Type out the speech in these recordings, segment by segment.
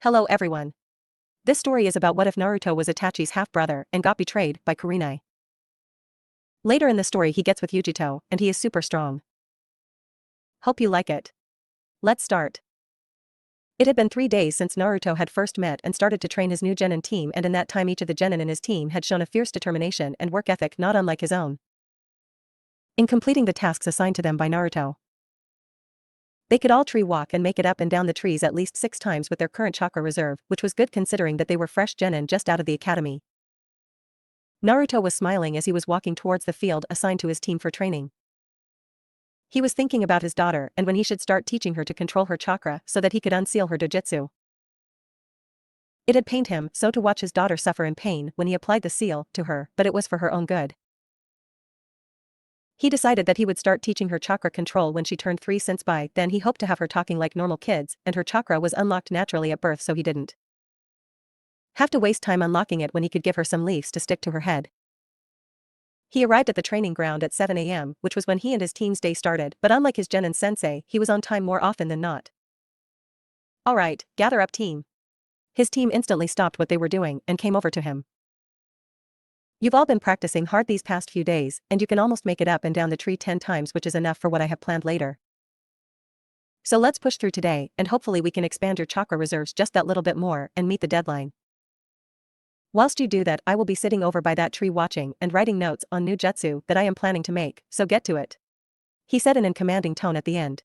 Hello everyone. This story is about what if Naruto was Itachi's half-brother and got betrayed by Kurenai. Later in the story he gets with Yugito, and he is super strong. Hope you like it. Let's start. It had been 3 days since Naruto had first met and started to train his new genin team, and in that time each of the genin in his team had shown a fierce determination and work ethic not unlike his own. In completing the tasks assigned to them by Naruto, they could all tree walk and make it up and down the trees at least 6 times with their current chakra reserve, which was good considering that they were fresh genin just out of the academy. Naruto was smiling as he was walking towards the field assigned to his team for training. He was thinking about his daughter and when he should start teaching her to control her chakra so that he could unseal her dojutsu. It had pained him so to watch his daughter suffer in pain when he applied the seal to her, but it was for her own good. He decided that he would start teaching her chakra control when she turned 3, since by then he hoped to have her talking like normal kids, and her chakra was unlocked naturally at birth, so he didn't have to waste time unlocking it when he could give her some leaves to stick to her head. He arrived at the training ground at 7 a.m., which was when he and his team's day started, but unlike his genin sensei, he was on time more often than not. Alright, gather up team. His team instantly stopped what they were doing and came over to him. You've all been practicing hard these past few days, and you can almost make it up and down the tree 10 times, which is enough for what I have planned later. So let's push through today, and hopefully we can expand your chakra reserves just that little bit more and meet the deadline. Whilst you do that, I will be sitting over by that tree watching and writing notes on new jutsu that I am planning to make, so get to it, he said in a commanding tone at the end.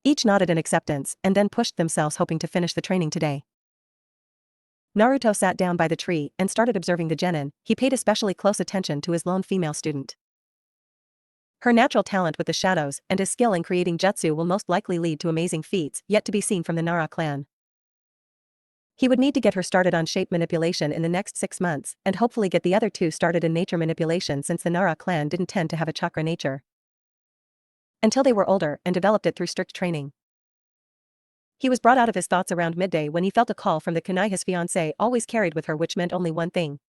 Each nodded in acceptance and then pushed themselves, hoping to finish the training today. Naruto sat down by the tree and started observing the genin. He paid especially close attention to his lone female student. Her natural talent with the shadows and his skill in creating jutsu will most likely lead to amazing feats yet to be seen from the Nara clan. He would need to get her started on shape manipulation in the next 6 months and hopefully get the other 2 started in nature manipulation, since the Nara clan didn't tend to have a chakra nature until they were older and developed it through strict training. He was brought out of his thoughts around midday when he felt a call from the Kurenai his fiancée always carried with her, which meant only one thing.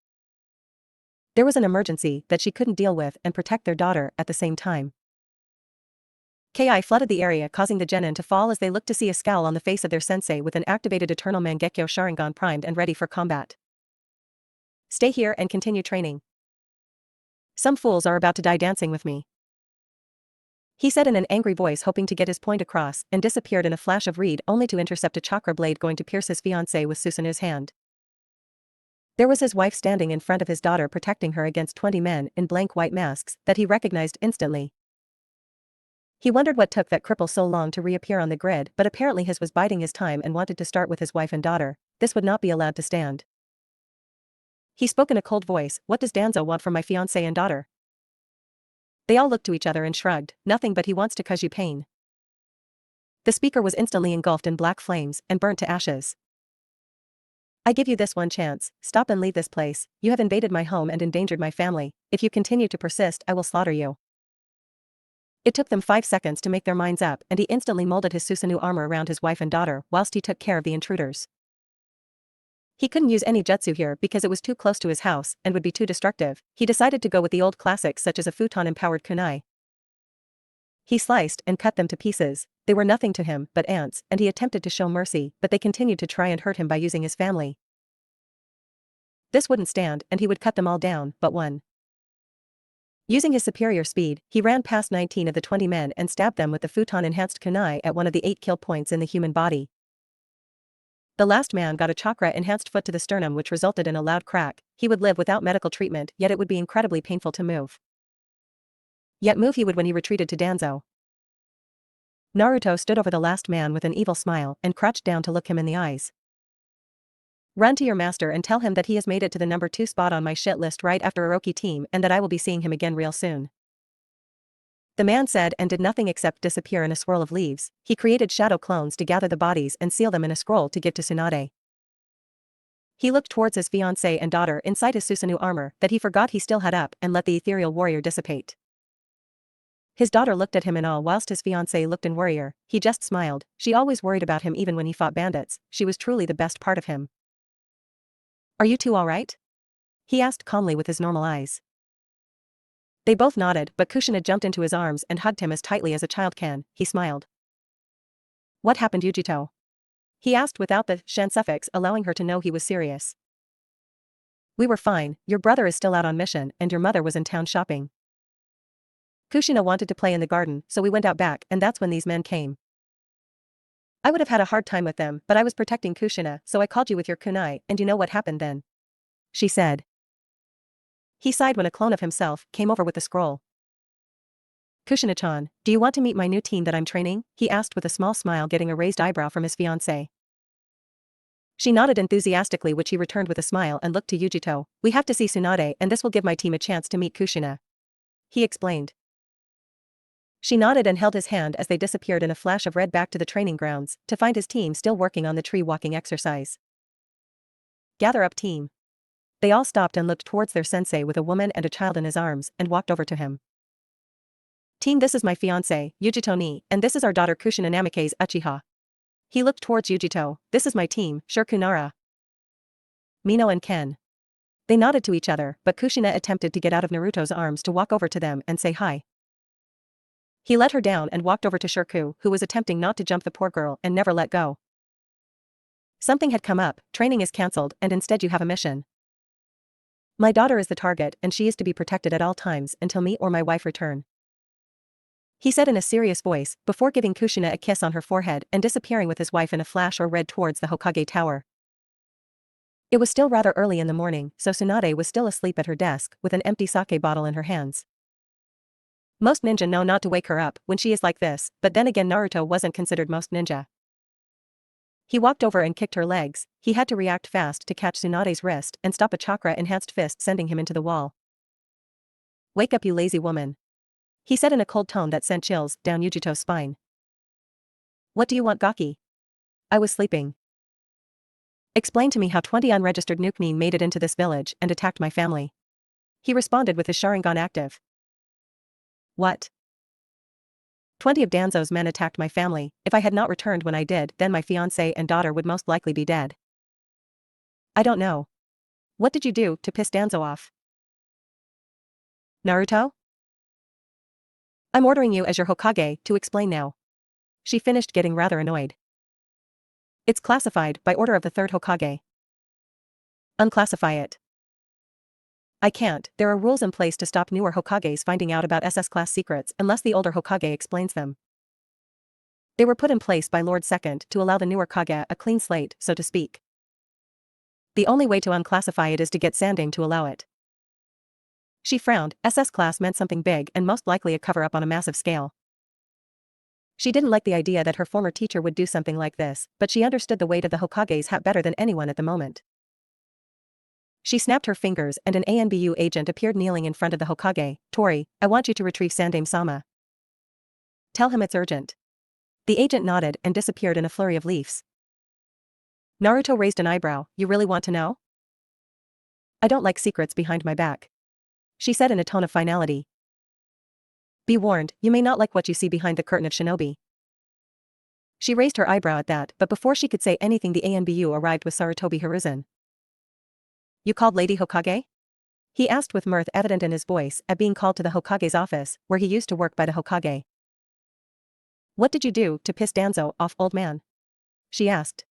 There was an emergency that she couldn't deal with and protect their daughter at the same time. Ki flooded the area, causing the genin to fall as they looked to see a scowl on the face of their sensei with an activated Eternal Mangekyo Sharingan primed and ready for combat. Stay here and continue training. Some fools are about to die dancing with me, he said in an angry voice, hoping to get his point across, and disappeared in a flash of reed, only to intercept a chakra blade going to pierce his fiancée with Susanu's hand. There was his wife standing in front of his daughter, protecting her against 20 men in blank white masks that he recognized instantly. He wondered what took that cripple so long to reappear on the grid, but apparently his was biding his time and wanted to start with his wife and daughter. This would not be allowed to stand. He spoke in a cold voice. What does Danzo want from my fiancée and daughter? They all looked to each other and shrugged. Nothing, but he wants to cause you pain. The speaker was instantly engulfed in black flames and burnt to ashes. I give you this one chance. Stop and leave this place. You have invaded my home and endangered my family. If you continue to persist, I will slaughter you. It took them 5 seconds to make their minds up, and he instantly molded his Susanoo armor around his wife and daughter whilst he took care of the intruders. He couldn't use any jutsu here because it was too close to his house and would be too destructive. He decided to go with the old classics such as a futon-empowered kunai. He sliced and cut them to pieces. They were nothing to him but ants, and he attempted to show mercy, but they continued to try and hurt him by using his family. This wouldn't stand, and he would cut them all down, but one. Using his superior speed, he ran past 19 of the 20 men and stabbed them with the futon-enhanced kunai at one of the 8 kill points in the human body. The last man got a chakra-enhanced foot to the sternum, which resulted in a loud crack. He would live without medical treatment, yet it would be incredibly painful to move. Yet move he would when he retreated to Danzo. Naruto stood over the last man with an evil smile and crouched down to look him in the eyes. Run to your master and tell him that he has made it to the number 2 spot on my shit list right after Orochi team, and that I will be seeing him again real soon. The man said and did nothing except disappear in a swirl of leaves. He created shadow clones to gather the bodies and seal them in a scroll to give to Tsunade. He looked towards his fiancée and daughter inside his Susanoo armor that he forgot he still had up and let the ethereal warrior dissipate. His daughter looked at him in awe whilst his fiancée looked in worrier. He just smiled. She always worried about him even when he fought bandits. She was truly the best part of him. Are you two alright? He asked calmly with his normal eyes. They both nodded, but Kushina jumped into his arms and hugged him as tightly as a child can. He smiled. What happened, Yugito? He asked without the shan suffix, allowing her to know he was serious. We were fine, your brother is still out on mission, and your mother was in town shopping. Kushina wanted to play in the garden, so we went out back, and that's when these men came. I would have had a hard time with them, but I was protecting Kushina, so I called you with your kunai, and you know what happened then? She said. He sighed when a clone of himself came over with the scroll. Kushina-chan, do you want to meet my new team that I'm training? He asked with a small smile, getting a raised eyebrow from his fiancée. She nodded enthusiastically, which he returned with a smile and looked to Yugito. We have to see Tsunade, and this will give my team a chance to meet Kushina. He explained. She nodded and held his hand as they disappeared in a flash of red back to the training grounds, to find his team still working on the tree walking exercise. Gather up, team. They all stopped and looked towards their sensei with a woman and a child in his arms, and walked over to him. Team, this is my fiancé, Yugito Ni, and this is our daughter Kushina Namikaze Uchiha. He looked towards Yugito. This is my team, Shirkunara. Mino and Ken. They nodded to each other, but Kushina attempted to get out of Naruto's arms to walk over to them and say hi. He let her down and walked over to Shirku, who was attempting not to jump the poor girl and never let go. Something had come up, training is cancelled, and instead you have a mission. My daughter is the target, and she is to be protected at all times until me or my wife return. He said in a serious voice, before giving Kushina a kiss on her forehead and disappearing with his wife in a flash or red towards the Hokage Tower. It was still rather early in the morning, so Tsunade was still asleep at her desk, with an empty sake bottle in her hands. Most ninja know not to wake her up when she is like this, but then again Naruto wasn't considered most ninja. He walked over and kicked her legs. He had to react fast to catch Tsunade's wrist and stop a chakra-enhanced fist sending him into the wall. Wake up, you lazy woman. He said in a cold tone that sent chills down Yugito's spine. What do you want, Gaki? I was sleeping. Explain to me how 20 unregistered Nukenin made it into this village and attacked my family. He responded with his Sharingan active. What? 20 of Danzo's men attacked my family. If I had not returned when I did, then my fiancé and daughter would most likely be dead. I don't know. What did you do to piss Danzo off? Naruto? I'm ordering you as your Hokage to explain now. She finished, getting rather annoyed. It's classified by order of the third Hokage. Unclassify it. I can't. There are rules in place to stop newer Hokages finding out about SS class secrets unless the older Hokage explains them. They were put in place by Lord Second to allow the newer Kage a clean slate, so to speak. The only way to unclassify it is to get Sanding to allow it. She frowned. SS class meant something big and most likely a cover-up on a massive scale. She didn't like the idea that her former teacher would do something like this, but she understood the weight of the Hokage's hat better than anyone at the moment. She snapped her fingers and an ANBU agent appeared kneeling in front of the Hokage. Tori, I want you to retrieve Sandame-sama. Tell him it's urgent. The agent nodded and disappeared in a flurry of leaves. Naruto raised an eyebrow. You really want to know? I don't like secrets behind my back. She said in a tone of finality. Be warned, you may not like what you see behind the curtain of shinobi. She raised her eyebrow at that, but before she could say anything the ANBU arrived with Sarutobi Hiruzen. You called Lady Hokage? He asked with mirth evident in his voice at being called to the Hokage's office, where he used to work by the Hokage. What did you do to piss Danzo off, old man? She asked.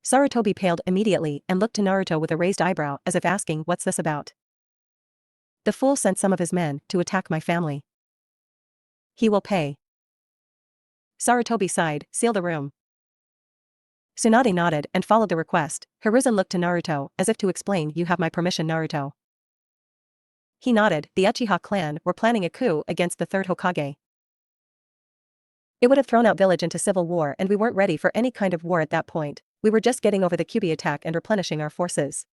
Sarutobi paled immediately and looked to Naruto with a raised eyebrow as if asking, what's this about? The fool sent some of his men to attack my family. He will pay. Sarutobi sighed, seal the room. Tsunade nodded and followed the request. Hiruzen looked to Naruto as if to explain, you have my permission, Naruto. He nodded. The Uchiha clan were planning a coup against the third Hokage. It would have thrown out village into civil war and we weren't ready for any kind of war at that point. We were just getting over the Kyuubi attack and replenishing our forces.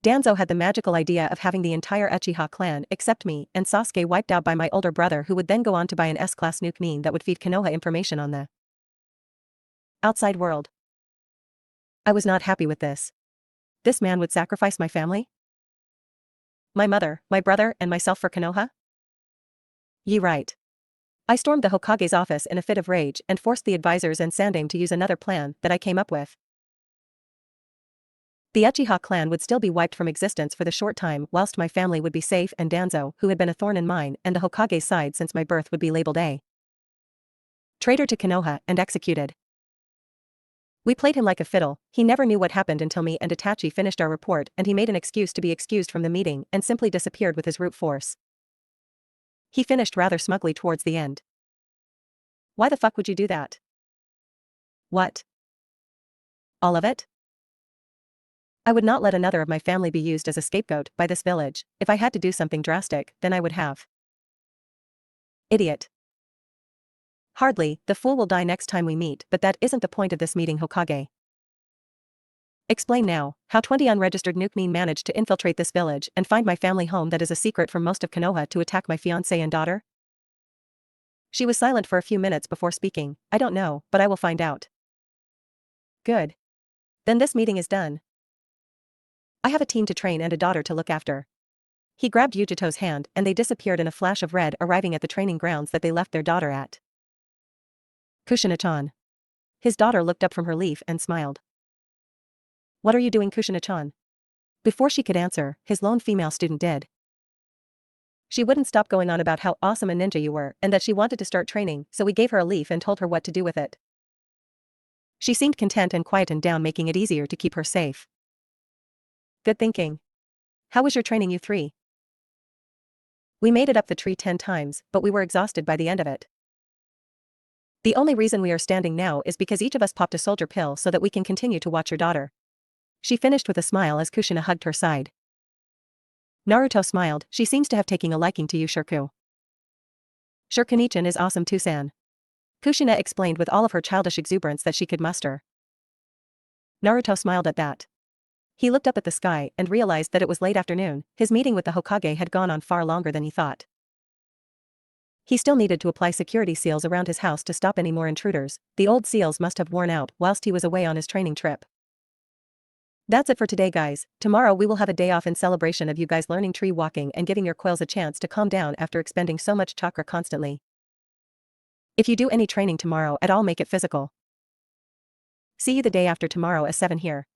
Danzo had the magical idea of having the entire Uchiha clan except me and Sasuke wiped out by my older brother, who would then go on to buy an S-class Nukenin that would feed Konoha information on the outside world. I was not happy with this. This man would sacrifice my family? My mother, my brother, and myself for Konoha? Ye right. I stormed the Hokage's office in a fit of rage and forced the advisors and Sandame to use another plan that I came up with. The Uchiha clan would still be wiped from existence for the short time whilst my family would be safe, and Danzo, who had been a thorn in mine and the Hokage's side since my birth, would be labeled a traitor to Konoha and executed. We played him like a fiddle. He never knew what happened until me and Itachi finished our report, and he made an excuse to be excused from the meeting and simply disappeared with his brute force. He finished rather smugly towards the end. Why the fuck would you do that? What? All of it? I would not let another of my family be used as a scapegoat by this village. If I had to do something drastic, then I would have. Idiot. Hardly, the fool will die next time we meet, but that isn't the point of this meeting, Hokage. Explain now, how 20 unregistered Nukmin managed to infiltrate this village and find my family home that is a secret from most of Konoha to attack my fiancé and daughter? She was silent for a few minutes before speaking. I don't know, but I will find out. Good. Then this meeting is done. I have a team to train and a daughter to look after. He grabbed Yugito's hand and they disappeared in a flash of red, arriving at the training grounds that they left their daughter at. Kushina-chan. His daughter looked up from her leaf and smiled. What are you doing, Kushina-chan? Before she could answer, his lone female student did. She wouldn't stop going on about how awesome a ninja you were and that she wanted to start training, so we gave her a leaf and told her what to do with it. She seemed content and quietened down, making it easier to keep her safe. Good thinking. How was your training, you three? We made it up the tree 10 times, but we were exhausted by the end of it. The only reason we are standing now is because each of us popped a soldier pill so that we can continue to watch your daughter. She finished with a smile as Kushina hugged her side. Naruto smiled. She seems to have taken a liking to you, Shirku. Shirkunichan is awesome too, San. Kushina explained with all of her childish exuberance that she could muster. Naruto smiled at that. He looked up at the sky and realized that it was late afternoon. His meeting with the Hokage had gone on far longer than he thought. He still needed to apply security seals around his house to stop any more intruders. The old seals must have worn out whilst he was away on his training trip. That's it for today, guys. Tomorrow we will have a day off in celebration of you guys learning tree walking and giving your quills a chance to calm down after expending so much chakra constantly. If you do any training tomorrow at all, make it physical. See you the day after tomorrow at 7 here.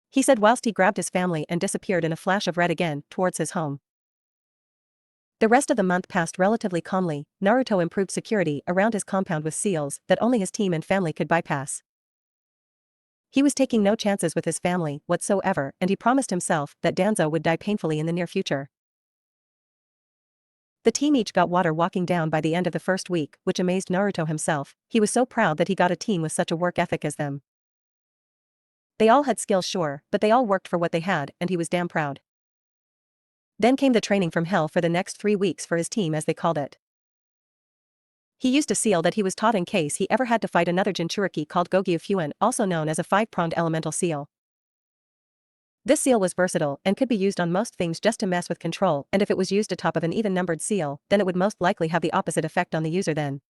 He said whilst he grabbed his family and disappeared in a flash of red again towards his home. The rest of the month passed relatively calmly. Naruto improved security around his compound with seals that only his team and family could bypass. He was taking no chances with his family whatsoever, and he promised himself that Danzo would die painfully in the near future. The team each got water walking down by the end of the first week, which amazed Naruto himself. He was so proud that he got a team with such a work ethic as them. They all had skills, sure, but they all worked for what they had, and he was damn proud. Then came the training from hell for the next 3 weeks for his team, as they called it. He used a seal that he was taught in case he ever had to fight another Jinchuriki called Gogyu Fuin, also known as a 5-pronged elemental seal. This seal was versatile and could be used on most things just to mess with control, and if it was used atop of an even-numbered seal, then it would most likely have the opposite effect on the user then.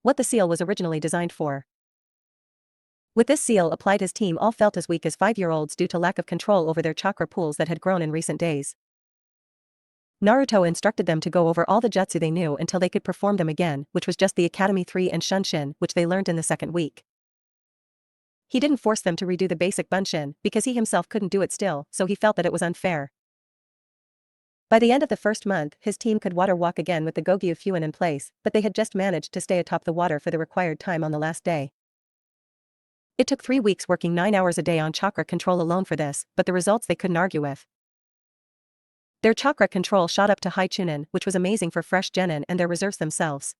What the seal was originally designed for. With this seal applied, his team all felt as weak as 5-year-olds due to lack of control over their chakra pools that had grown in recent days. Naruto instructed them to go over all the jutsu they knew until they could perform them again, which was just the Academy 3 and Shunshin, which they learned in the second week. He didn't force them to redo the basic bunshin, because he himself couldn't do it still, so he felt that it was unfair. By the end of the first month, his team could water walk again with the Gogyu Fuin in place, but they had just managed to stay atop the water for the required time on the last day. It took 3 weeks working 9 hours a day on chakra control alone for this, but the results they couldn't argue with. Their chakra control shot up to high chunin, which was amazing for fresh genin and their reserves themselves.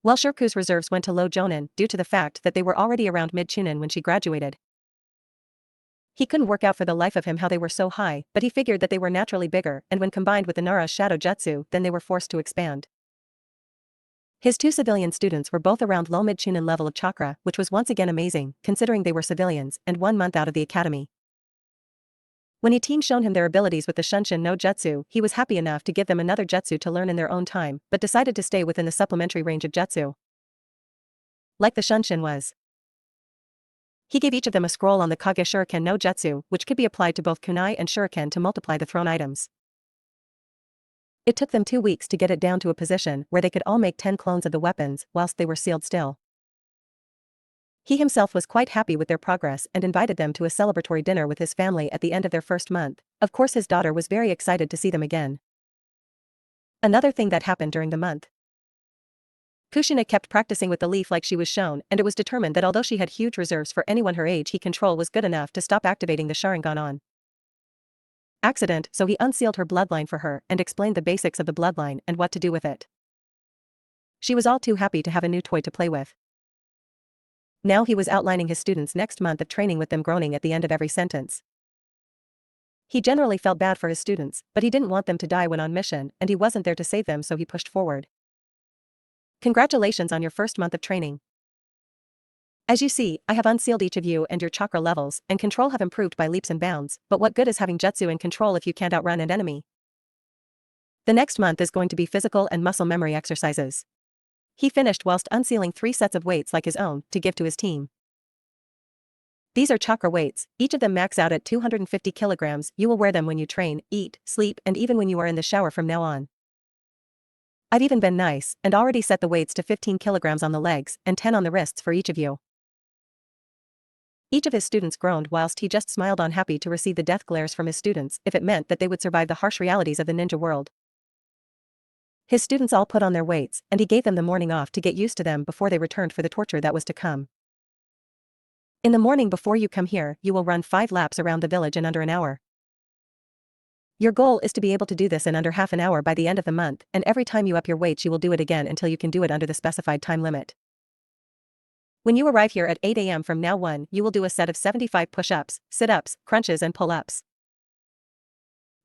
While Shirku's reserves went to low jonin due to the fact that they were already around mid chunin when she graduated. He couldn't work out for the life of him how they were so high, but he figured that they were naturally bigger, and when combined with the Nara's shadow jutsu, then they were forced to expand. His 2 civilian students were both around low mid chunin level of chakra, which was once again amazing, considering they were civilians and 1 month out of the academy. When he team shown him their abilities with the Shunshin no Jutsu, he was happy enough to give them another jutsu to learn in their own time, but decided to stay within the supplementary range of jutsu. Like the Shunshin was. He gave each of them a scroll on the Kage Shuriken no Jutsu, which could be applied to both kunai and shuriken to multiply the thrown items. It took them 2 weeks to get it down to a position where they could all make 10 clones of the weapons, whilst they were sealed still. He himself was quite happy with their progress and invited them to a celebratory dinner with his family at the end of their first month. Of course, his daughter was very excited to see them again. Another thing that happened during the month. Kushina kept practicing with the leaf like she was shown, and it was determined that although she had huge reserves for anyone her age, he control was good enough to stop activating the Sharingan on accident, so he unsealed her bloodline for her and explained the basics of the bloodline and what to do with it. She was all too happy to have a new toy to play with. Now he was outlining his students' next month of training with them groaning at the end of every sentence. He generally felt bad for his students, but he didn't want them to die when on mission, and he wasn't there to save them, so he pushed forward. Congratulations on your first month of training. As you see, I have unsealed each of you, and your chakra levels and control have improved by leaps and bounds, but what good is having jutsu and control if you can't outrun an enemy? The next month is going to be physical and muscle memory exercises. He finished whilst unsealing 3 sets of weights like his own to give to his team. These are chakra weights, each of them max out at 250 kilograms. You will wear them when you train, eat, sleep, and even when you are in the shower from now on. I've even been nice and already set the weights to 15 kilograms on the legs and 10 on the wrists for each of you. Each of his students groaned whilst he just smiled on, happy to receive the death glares from his students if it meant that they would survive the harsh realities of the ninja world. His students all put on their weights, and he gave them the morning off to get used to them before they returned for the torture that was to come. In the morning before you come here, you will run 5 laps around the village in under an hour. Your goal is to be able to do this in under half an hour by the end of the month, and every time you up your weights you will do it again until you can do it under the specified time limit. When you arrive here at 8 a.m. from now on, you will do a set of 75 push-ups, sit-ups, crunches and pull-ups.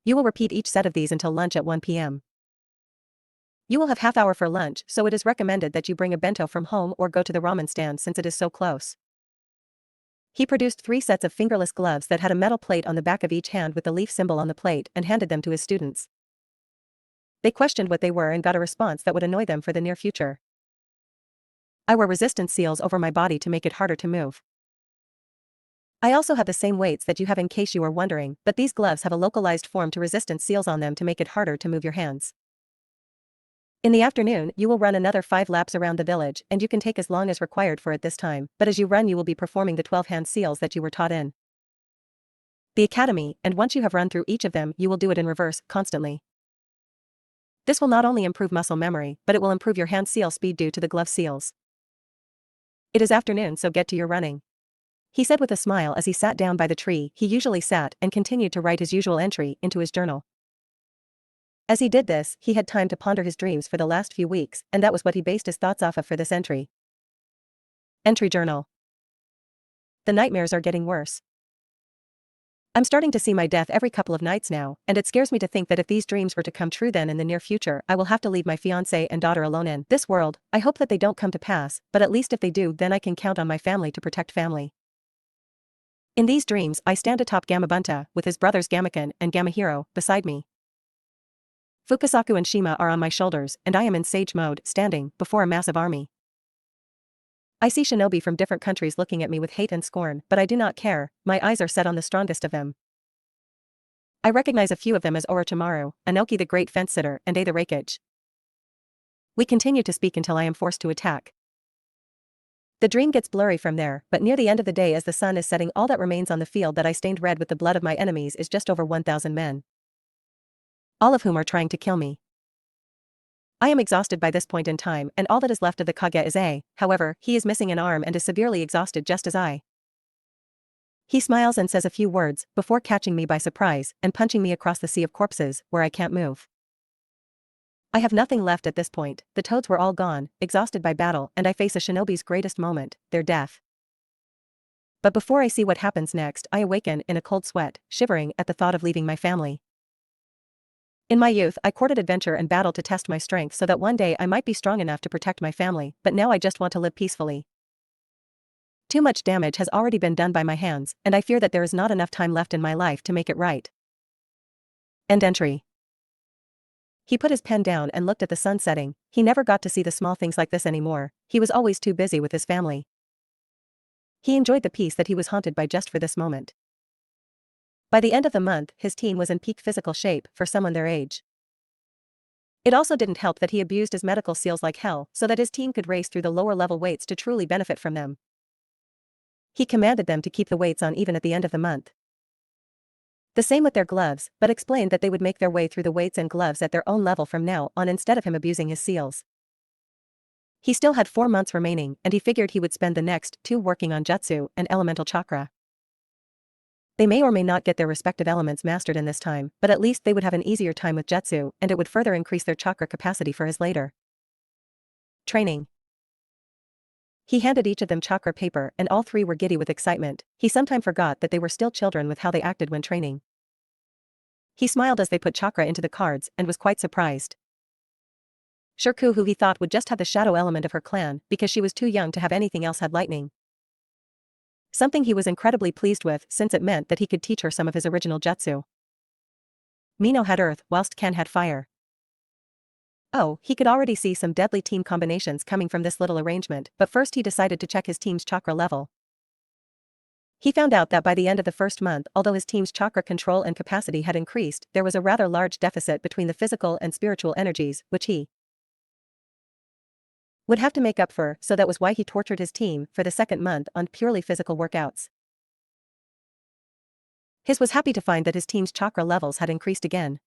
You will repeat each set of these until lunch at 1 p.m. You will have half hour for lunch, so it is recommended that you bring a bento from home or go to the ramen stand since it is so close. He produced 3 sets of fingerless gloves that had a metal plate on the back of each hand with the leaf symbol on the plate and handed them to his students. They questioned what they were and got a response that would annoy them for the near future. I wear resistance seals over my body to make it harder to move. I also have the same weights that you have in case you are wondering, but these gloves have a localized form to resistance seals on them to make it harder to move your hands. In the afternoon, you will run another 5 laps around the village, and you can take as long as required for it this time, but as you run you will be performing the 12-hand seals that you were taught in the academy, and once you have run through each of them you will do it in reverse, constantly. This will not only improve muscle memory, but it will improve your hand seal speed due to the glove seals. It is afternoon, so get to your running, he said with a smile as he sat down by the tree he usually sat and continued to write his usual entry into his journal. As he did this, he had time to ponder his dreams for the last few weeks, and that was what he based his thoughts off of for this entry. Entry journal. The nightmares are getting worse. I'm starting to see my death every couple of nights now, and it scares me to think that if these dreams were to come true, then in the near future I will have to leave my fiancé and daughter alone in this world. I hope that they don't come to pass, but at least if they do, then I can count on my family to protect family. In these dreams I stand atop Gamabunta, with his brothers Gamaken and Gamahiro beside me. Fukasaku and Shima are on my shoulders, and I am in sage mode, standing before a massive army. I see shinobi from different countries looking at me with hate and scorn, but I do not care, my eyes are set on the strongest of them. I recognize a few of them as Orochimaru, Anoki the great fence-sitter, and A the Raikage. We continue to speak until I am forced to attack. The dream gets blurry from there, but near the end of the day as the sun is setting, all that remains on the field that I stained red with the blood of my enemies is just over 1,000 men. All of whom are trying to kill me. I am exhausted by this point in time, and all that is left of the Kage is A, however, he is missing an arm and is severely exhausted just as I. He smiles and says a few words, before catching me by surprise and punching me across the sea of corpses, where I can't move. I have nothing left at this point, the toads were all gone, exhausted by battle, and I face a shinobi's greatest moment, their death. But before I see what happens next, I awaken in a cold sweat, shivering at the thought of leaving my family. In my youth I courted adventure and battle to test my strength so that one day I might be strong enough to protect my family, but now I just want to live peacefully. Too much damage has already been done by my hands, and I fear that there is not enough time left in my life to make it right. End entry. He put his pen down and looked at the sun setting. He never got to see the small things like this anymore, he was always too busy with his family. He enjoyed the peace that he was haunted by just for this moment. By the end of the month, his team was in peak physical shape for someone their age. It also didn't help that he abused his medical seals like hell so that his team could race through the lower level weights to truly benefit from them. He commanded them to keep the weights on even at the end of the month. The same with their gloves, but explained that they would make their way through the weights and gloves at their own level from now on instead of him abusing his seals. He still had 4 months remaining, and he figured he would spend the next 2 working on jutsu and elemental chakra. They may or may not get their respective elements mastered in this time, but at least they would have an easier time with jutsu, and it would further increase their chakra capacity for his later training. He handed each of them chakra paper, and all 3 were giddy with excitement. He sometime forgot that they were still children with how they acted when training. He smiled as they put chakra into the cards, and was quite surprised. Shirku, who he thought would just have the shadow element of her clan, because she was too young to have anything else, had lightning. Something he was incredibly pleased with, since it meant that he could teach her some of his original jutsu. Mino had earth, whilst Ken had fire. Oh, he could already see some deadly team combinations coming from this little arrangement, but first he decided to check his team's chakra level. He found out that by the end of the first month, although his team's chakra control and capacity had increased, there was a rather large deficit between the physical and spiritual energies, which he would have to make up for, so that was why he tortured his team for the second month on purely physical workouts. His was happy to find that his team's chakra levels had increased again.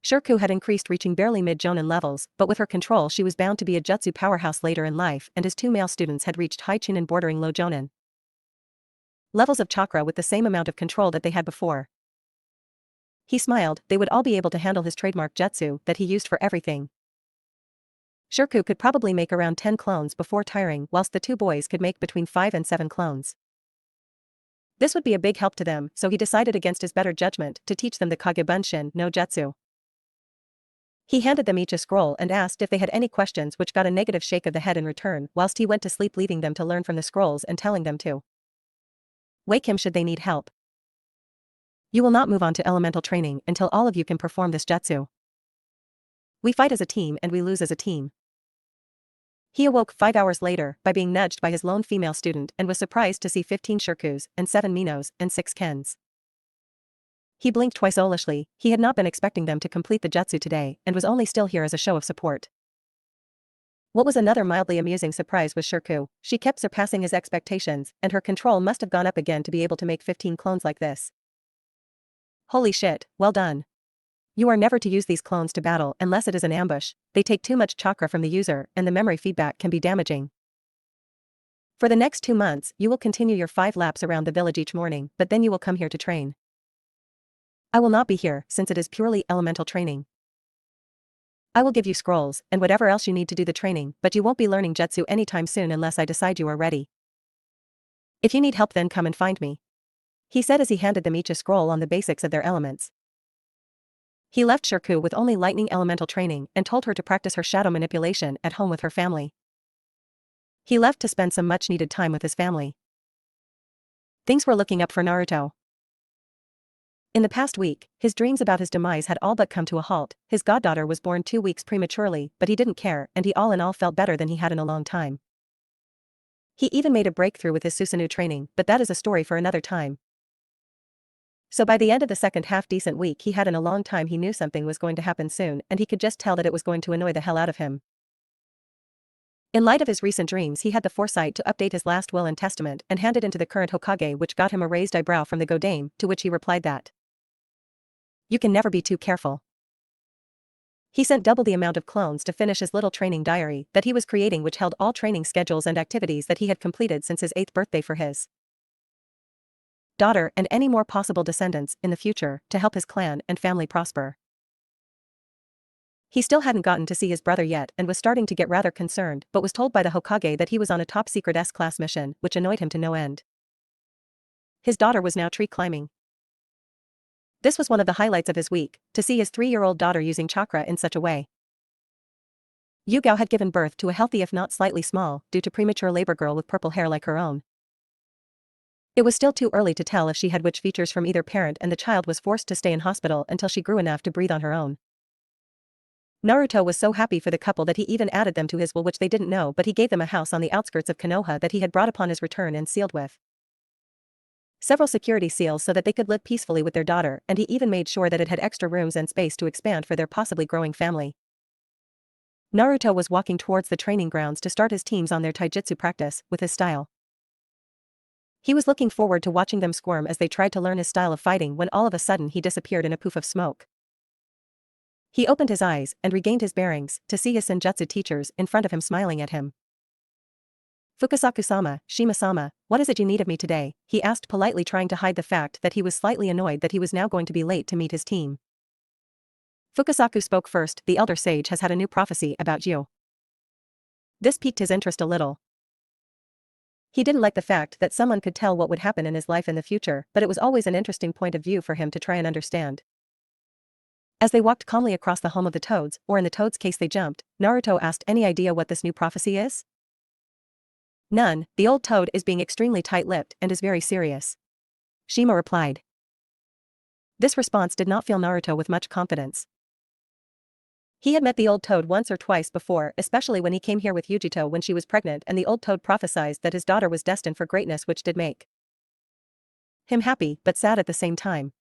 Shirku had increased, reaching barely mid-jonin levels, but with her control she was bound to be a jutsu powerhouse later in life, and his 2 male students had reached high chunin bordering low jonin levels of chakra with the same amount of control that they had before. He smiled, they would all be able to handle his trademark jutsu that he used for everything. Shirku could probably make around 10 clones before tiring, whilst the 2 boys could make between 5 and 7 clones. This would be a big help to them, so he decided against his better judgment to teach them the Kagebunshin no Jutsu. He handed them each a scroll and asked if they had any questions, which got a negative shake of the head in return, whilst he went to sleep, leaving them to learn from the scrolls and telling them to wake him should they need help. You will not move on to elemental training until all of you can perform this jutsu. We fight as a team and we lose as a team. He awoke 5 hours later by being nudged by his lone female student and was surprised to see 15 Shirkus and 7 Minos and 6 Kens. He blinked twice owlishly. He had not been expecting them to complete the jutsu today and was only still here as a show of support. What was another mildly amusing surprise was Shirku. She kept surpassing his expectations, and her control must have gone up again to be able to make 15 clones like this. Holy shit, well done. You are never to use these clones to battle unless it is an ambush. They take too much chakra from the user, and the memory feedback can be damaging. For the next 2 months, you will continue your 5 laps around the village each morning, but then you will come here to train. I will not be here, since it is purely elemental training. I will give you scrolls, and whatever else you need to do the training, but you won't be learning jutsu anytime soon unless I decide you are ready. If you need help, then come and find me, he said as he handed them each a scroll on the basics of their elements. He left Shirku with only lightning elemental training and told her to practice her shadow manipulation at home with her family. He left to spend some much-needed time with his family. Things were looking up for Naruto. In the past week, his dreams about his demise had all but come to a halt. His goddaughter was born 2 weeks prematurely, but he didn't care, and he all in all felt better than he had in a long time. He even made a breakthrough with his Susanoo training, but that is a story for another time. So by the end of the second half decent week he had in a long time, he knew something was going to happen soon, and he could just tell that it was going to annoy the hell out of him. In light of his recent dreams, he had the foresight to update his last will and testament and hand it into the current Hokage, which got him a raised eyebrow from the Godame, to which he replied that you can never be too careful. He sent double the amount of clones to finish his little training diary that he was creating, which held all training schedules and activities that he had completed since his 8th birthday for his daughter and any more possible descendants in the future to help his clan and family prosper. He still hadn't gotten to see his brother yet and was starting to get rather concerned, but was told by the Hokage that he was on a top-secret S-class mission, which annoyed him to no end. His daughter was now tree climbing. This was one of the highlights of his week, to see his 3-year-old daughter using chakra in such a way. Yugao had given birth to a healthy if not slightly small, due to premature labor, girl with purple hair like her own. It was still too early to tell if she had which features from either parent, and the child was forced to stay in hospital until she grew enough to breathe on her own. Naruto was so happy for the couple that he even added them to his will, which they didn't know, but he gave them a house on the outskirts of Konoha that he had brought upon his return and sealed with several security seals so that they could live peacefully with their daughter, and he even made sure that it had extra rooms and space to expand for their possibly growing family. Naruto was walking towards the training grounds to start his teams on their taijutsu practice with his style. He was looking forward to watching them squirm as they tried to learn his style of fighting when all of a sudden he disappeared in a poof of smoke. He opened his eyes and regained his bearings to see his senjutsu teachers in front of him smiling at him. "Fukasaku-sama, Shima-sama, what is it you need of me today?" he asked politely, trying to hide the fact that he was slightly annoyed that he was now going to be late to meet his team. Fukasaku spoke first. "The elder sage has had a new prophecy about you." This piqued his interest a little. He didn't like the fact that someone could tell what would happen in his life in the future, but it was always an interesting point of view for him to try and understand. As they walked calmly across the home of the Toads, or in the Toads' case they jumped, Naruto asked, "Any idea what this new prophecy is?" "None, the old Toad is being extremely tight-lipped and is very serious," Shima replied. This response did not fill Naruto with much confidence. He had met the old Toad once or twice before, especially when he came here with Yugito when she was pregnant, and the old Toad prophesied that his daughter was destined for greatness, which did make him happy but sad at the same time.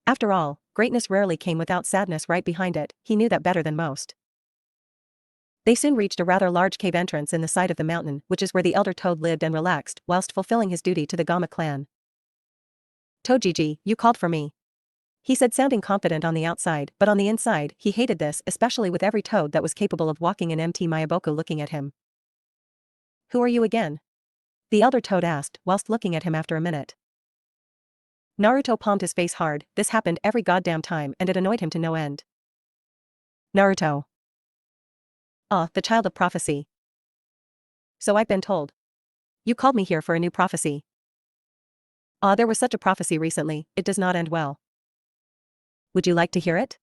After all, greatness rarely came without sadness right behind it. He knew that better than most. They soon reached a rather large cave entrance in the side of the mountain, which is where the elder Toad lived and relaxed whilst fulfilling his duty to the Gama clan. "Toji-ji, you called for me," he said, sounding confident on the outside, but on the inside, he hated this, especially with every Toad that was capable of walking in MT Mayaboku looking at him. "Who are you again?" the elder Toad asked, whilst looking at him after a minute. Naruto palmed his face hard. This happened every goddamn time and it annoyed him to no end. "Naruto. Ah, the child of prophecy. So I've been told. You called me here for a new prophecy." "Ah, there was such a prophecy recently, it does not end well." "Would you like to hear it?"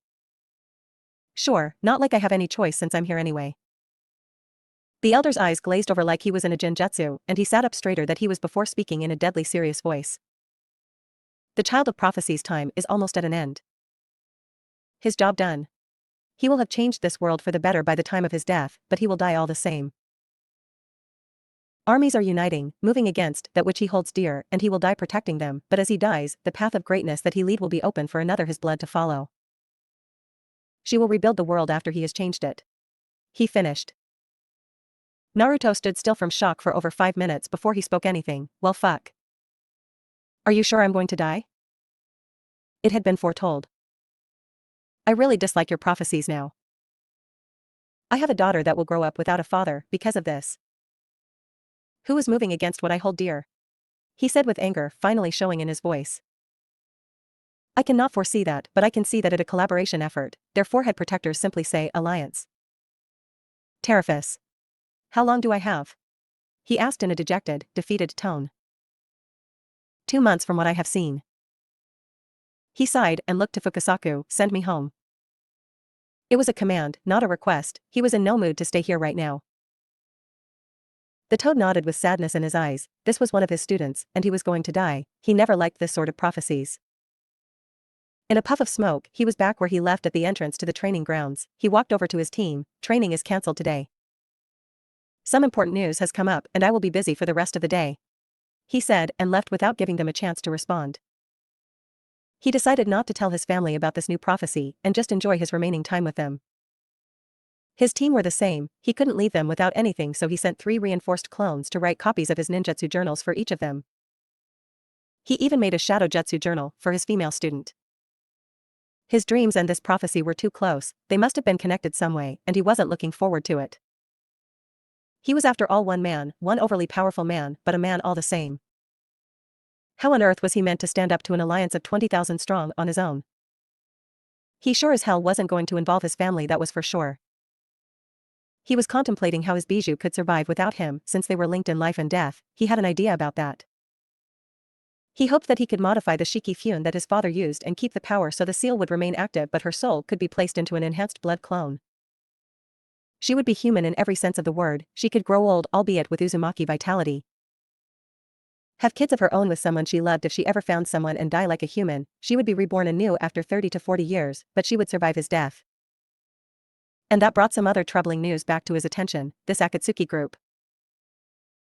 "Sure, not like I have any choice since I'm here anyway." The elder's eyes glazed over like he was in a genjutsu, and he sat up straighter than he was before, speaking in a deadly serious voice. "The child of prophecy's time is almost at an end. His job done. He will have changed this world for the better by the time of his death, but he will die all the same. Armies are uniting, moving against that which he holds dear, and he will die protecting them, but as he dies, the path of greatness that he lead will be open for another his blood to follow. She will rebuild the world after he has changed it." He finished. Naruto stood still from shock for over 5 minutes before he spoke anything. "Well, fuck. Are you sure I'm going to die?" It had been foretold. "I really dislike your prophecies now. I have a daughter that will grow up without a father because of this. Who is moving against what I hold dear?" he said with anger finally showing in his voice. "I cannot foresee that, but I can see that it a collaboration effort. Their forehead protectors simply say alliance." "Teraphis. How long do I have?" he asked in a dejected, defeated tone. 2 months from what I have seen." He sighed and looked to Fukasaku. "Send me home." It was a command, not a request. He was in no mood to stay here right now. The Toad nodded with sadness in his eyes. This was one of his students, and he was going to die. He never liked this sort of prophecies. In a puff of smoke, he was back where he left at the entrance to the training grounds. He walked over to his team. "Training is cancelled today. Some important news has come up and I will be busy for the rest of the day," he said, and left without giving them a chance to respond. He decided not to tell his family about this new prophecy and just enjoy his remaining time with them. His team were the same, he couldn't leave them without anything, so he sent 3 reinforced clones to write copies of his ninjutsu journals for each of them. He even made a shadow jutsu journal for his female student. His dreams and this prophecy were too close, they must have been connected some way, and he wasn't looking forward to it. He was after all one man, one overly powerful man, but a man all the same. How on earth was he meant to stand up to an alliance of 20,000 strong on his own? He sure as hell wasn't going to involve his family, that was for sure. He was contemplating how his bijou could survive without him, since they were linked in life and death. He had an idea about that. He hoped that he could modify the Shiki Fune that his father used and keep the power so the seal would remain active, but her soul could be placed into an enhanced blood clone. She would be human in every sense of the word. She could grow old, albeit with Uzumaki vitality. Have kids of her own with someone she loved. If she ever found someone and die like a human, she would be reborn anew after 30 to 40 years, but she would survive his death. And that brought some other troubling news back to his attention, this Akatsuki group.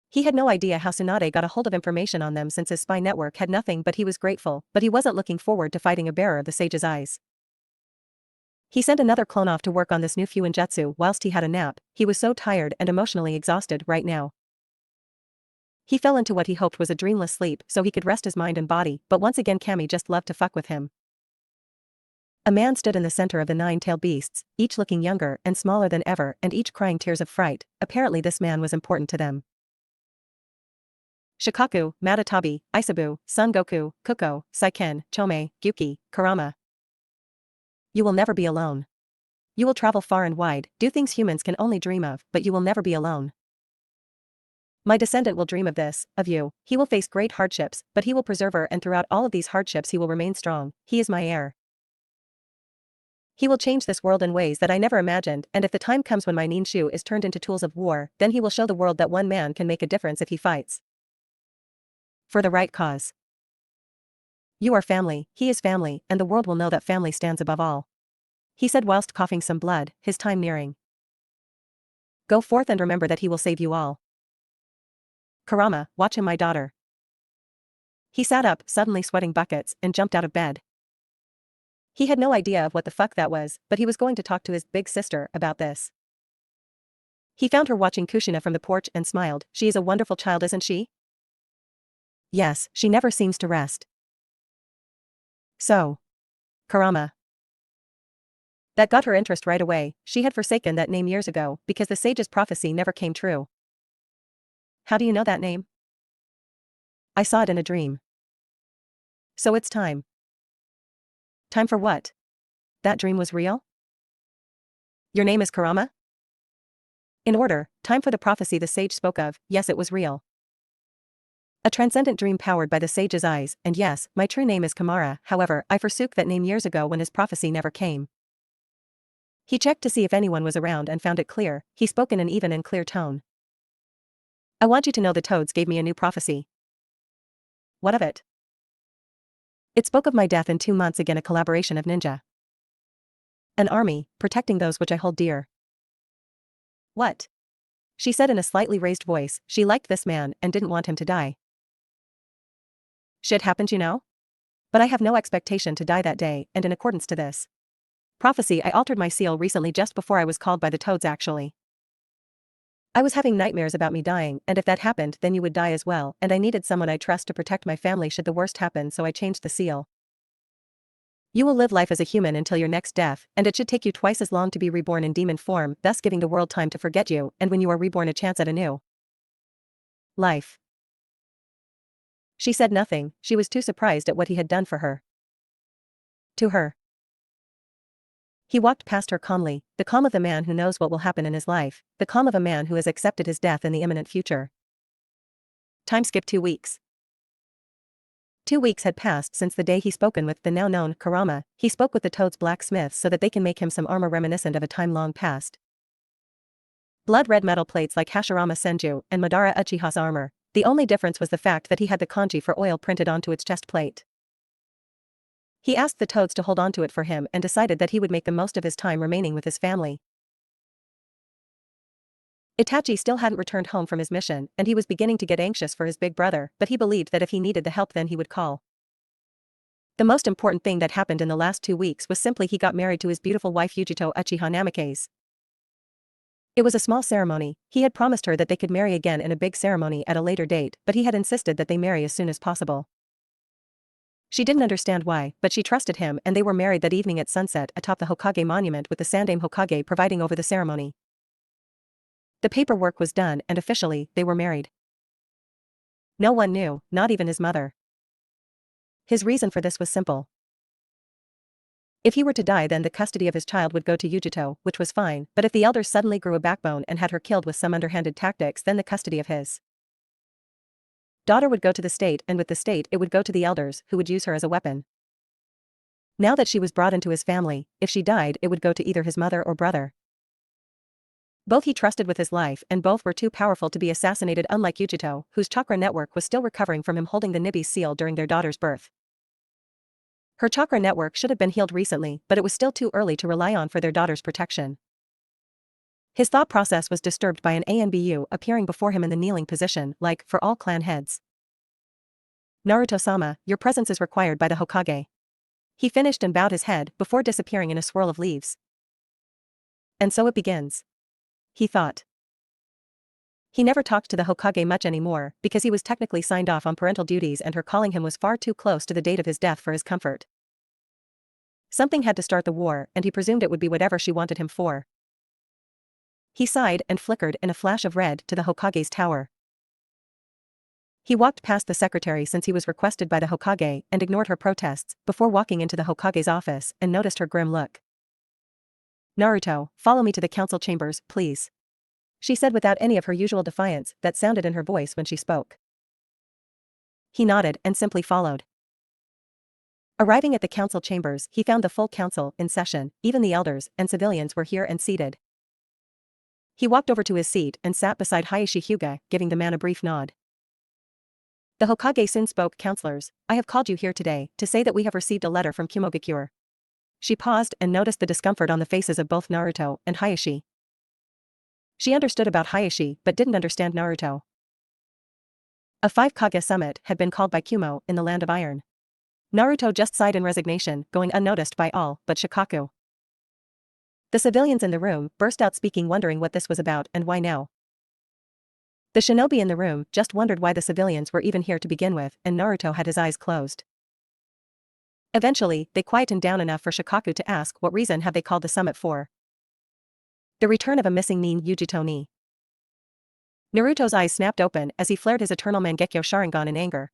He had no idea how Tsunade got a hold of information on them, since his spy network had nothing, but he was grateful, but he wasn't looking forward to fighting a bearer of the sage's eyes. He sent another clone off to work on this new Fuinjutsu whilst he had a nap. He was so tired and emotionally exhausted right now. He fell into what he hoped was a dreamless sleep so he could rest his mind and body, but once again Kami just loved to fuck with him. A man stood in the center of the 9-tailed beasts, each looking younger and smaller than ever and each crying tears of fright. Apparently this man was important to them. Shikaku, Matatabi, Isabu, Son Goku, Kuko, Saiken, Chome, Gyuki, Kurama. You will never be alone. You will travel far and wide, do things humans can only dream of, but you will never be alone. My descendant will dream of this, of you. He will face great hardships, but he will persevere, and throughout all of these hardships he will remain strong. He is my heir. He will change this world in ways that I never imagined, and if the time comes when my Ninshu is turned into tools of war, then he will show the world that one man can make a difference if he fights for the right cause. You are family, he is family, and the world will know that family stands above all. He said whilst coughing some blood, his time nearing. Go forth and remember that he will save you all. Kurama, watch him, my daughter. He sat up, suddenly sweating buckets, and jumped out of bed. He had no idea of what the fuck that was, but he was going to talk to his big sister about this. He found her watching Kushina from the porch and smiled. She is a wonderful child, isn't she? Yes, she never seems to rest. So. Kurama. That got her interest right away. She had forsaken that name years ago, because the sage's prophecy never came true. How do you know that name? I saw it in a dream. So it's time. Time for what? That dream was real? Your name is Kurama? In order, time for the prophecy the sage spoke of. Yes, it was real. A transcendent dream powered by the sage's eyes, and yes, my true name is Kamara. However, I forsook that name years ago when his prophecy never came. He checked to see if anyone was around and found it clear. He spoke in an even and clear tone. I want you to know the toads gave me a new prophecy. What of it? It spoke of my death in 2 months, again a collaboration of ninja. An army, protecting those which I hold dear. What? She said in a slightly raised voice. She liked this man and didn't want him to die. Shit happened, you know? But I have no expectation to die that day, and in accordance to this prophecy I altered my seal recently just before I was called by the toads actually. I was having nightmares about me dying, and if that happened then you would die as well, and I needed someone I trust to protect my family should the worst happen, so I changed the seal. You will live life as a human until your next death, and it should take you twice as long to be reborn in demon form, thus giving the world time to forget you, and when you are reborn a chance at a new life. She said nothing, she was too surprised at what he had done for her. To her. He walked past her calmly, the calm of the man who knows what will happen in his life, the calm of a man who has accepted his death in the imminent future. Time skipped 2 weeks. 2 weeks had passed since the day he spoken with the now known Kurama. He spoke with the toad's blacksmith so that they can make him some armor reminiscent of a time long past. Blood red metal plates like Hashirama Senju and Madara Uchiha's armor. The only difference was the fact that he had the kanji for oil printed onto its chest plate. He asked the toads to hold onto it for him and decided that he would make the most of his time remaining with his family. Itachi still hadn't returned home from his mission, and he was beginning to get anxious for his big brother, but he believed that if he needed the help then he would call. The most important thing that happened in the last 2 weeks was simply he got married to his beautiful wife Yugito Uchiha Namikaze. It was a small ceremony. He had promised her that they could marry again in a big ceremony at a later date, but he had insisted that they marry as soon as possible. She didn't understand why, but she trusted him, and they were married that evening at sunset atop the Hokage monument with the Sandaime Hokage providing over the ceremony. The paperwork was done and officially, they were married. No one knew, not even his mother. His reason for this was simple. If he were to die then the custody of his child would go to Yugito, which was fine, but if the elders suddenly grew a backbone and had her killed with some underhanded tactics then the custody of his daughter would go to the state, and with the state it would go to the elders, who would use her as a weapon. Now that she was brought into his family, if she died it would go to either his mother or brother. Both he trusted with his life, and both were too powerful to be assassinated, unlike Yugito, whose chakra network was still recovering from him holding the Nibi's seal during their daughter's birth. Her chakra network should have been healed recently, but it was still too early to rely on for their daughter's protection. His thought process was disturbed by an ANBU appearing before him in the kneeling position, like, for all clan heads. Naruto-sama, your presence is required by the Hokage. He finished and bowed his head, before disappearing in a swirl of leaves. And so it begins. He thought. He never talked to the Hokage much anymore, because he was technically signed off on parental duties and her calling him was far too close to the date of his death for his comfort. Something had to start the war, and he presumed it would be whatever she wanted him for. He sighed and flickered in a flash of red to the Hokage's tower. He walked past the secretary since he was requested by the Hokage and ignored her protests before walking into the Hokage's office and noticed her grim look. "Naruto, follow me to the council chambers, please," she said without any of her usual defiance that sounded in her voice when she spoke. He nodded and simply followed. Arriving at the council chambers, he found the full council in session, even the elders and civilians were here and seated. He walked over to his seat and sat beside Hayashi Hyuga, giving the man a brief nod. The Hokage soon spoke. "Counselors, I have called you here today to say that we have received a letter from Kumogakure." She paused and noticed the discomfort on the faces of both Naruto and Hayashi. She understood about Hayashi but didn't understand Naruto. A 5 Kage summit had been called by Kumo in the Land of Iron. Naruto just sighed in resignation, going unnoticed by all but Shikaku. The civilians in the room burst out speaking, wondering what this was about and why now. The shinobi in the room just wondered why the civilians were even here to begin with, and Naruto had his eyes closed. Eventually, they quietened down enough for Shikaku to ask what reason have they called the summit for. The return of a missing nin Yugito ni. Naruto's eyes snapped open as he flared his eternal Mangekyo Sharingan in anger.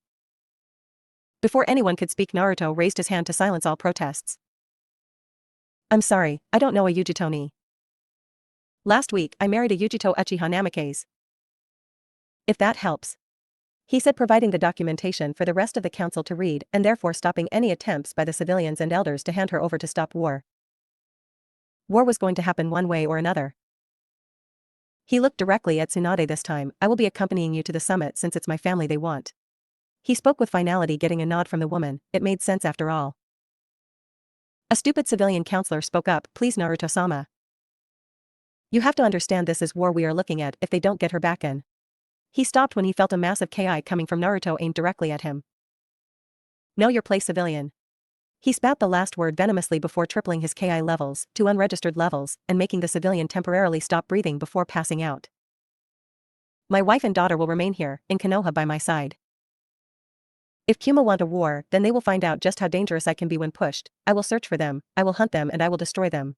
Before anyone could speak, Naruto raised his hand to silence all protests. "I'm sorry, I don't know a Yugito ni. Last week I married a Yugito Uchiha Namikaze. If that helps," he said, providing the documentation for the rest of the council to read and therefore stopping any attempts by the civilians and elders to hand her over to stop war. War was going to happen one way or another. He looked directly at Tsunade this time. "I will be accompanying you to the summit since it's my family they want." He spoke with finality, getting a nod from the woman. It made sense after all. A stupid civilian counselor spoke up. "Please, Naruto-sama. You have to understand this is war we are looking at if they don't get her back in." He stopped when he felt a massive ki coming from Naruto aimed directly at him. "Know your place, civilian." He spat the last word venomously before tripling his ki levels to unregistered levels and making the civilian temporarily stop breathing before passing out. "My wife and daughter will remain here, in Konoha by my side. If Kumo want a war, then they will find out just how dangerous I can be when pushed. I will search for them, I will hunt them, and I will destroy them.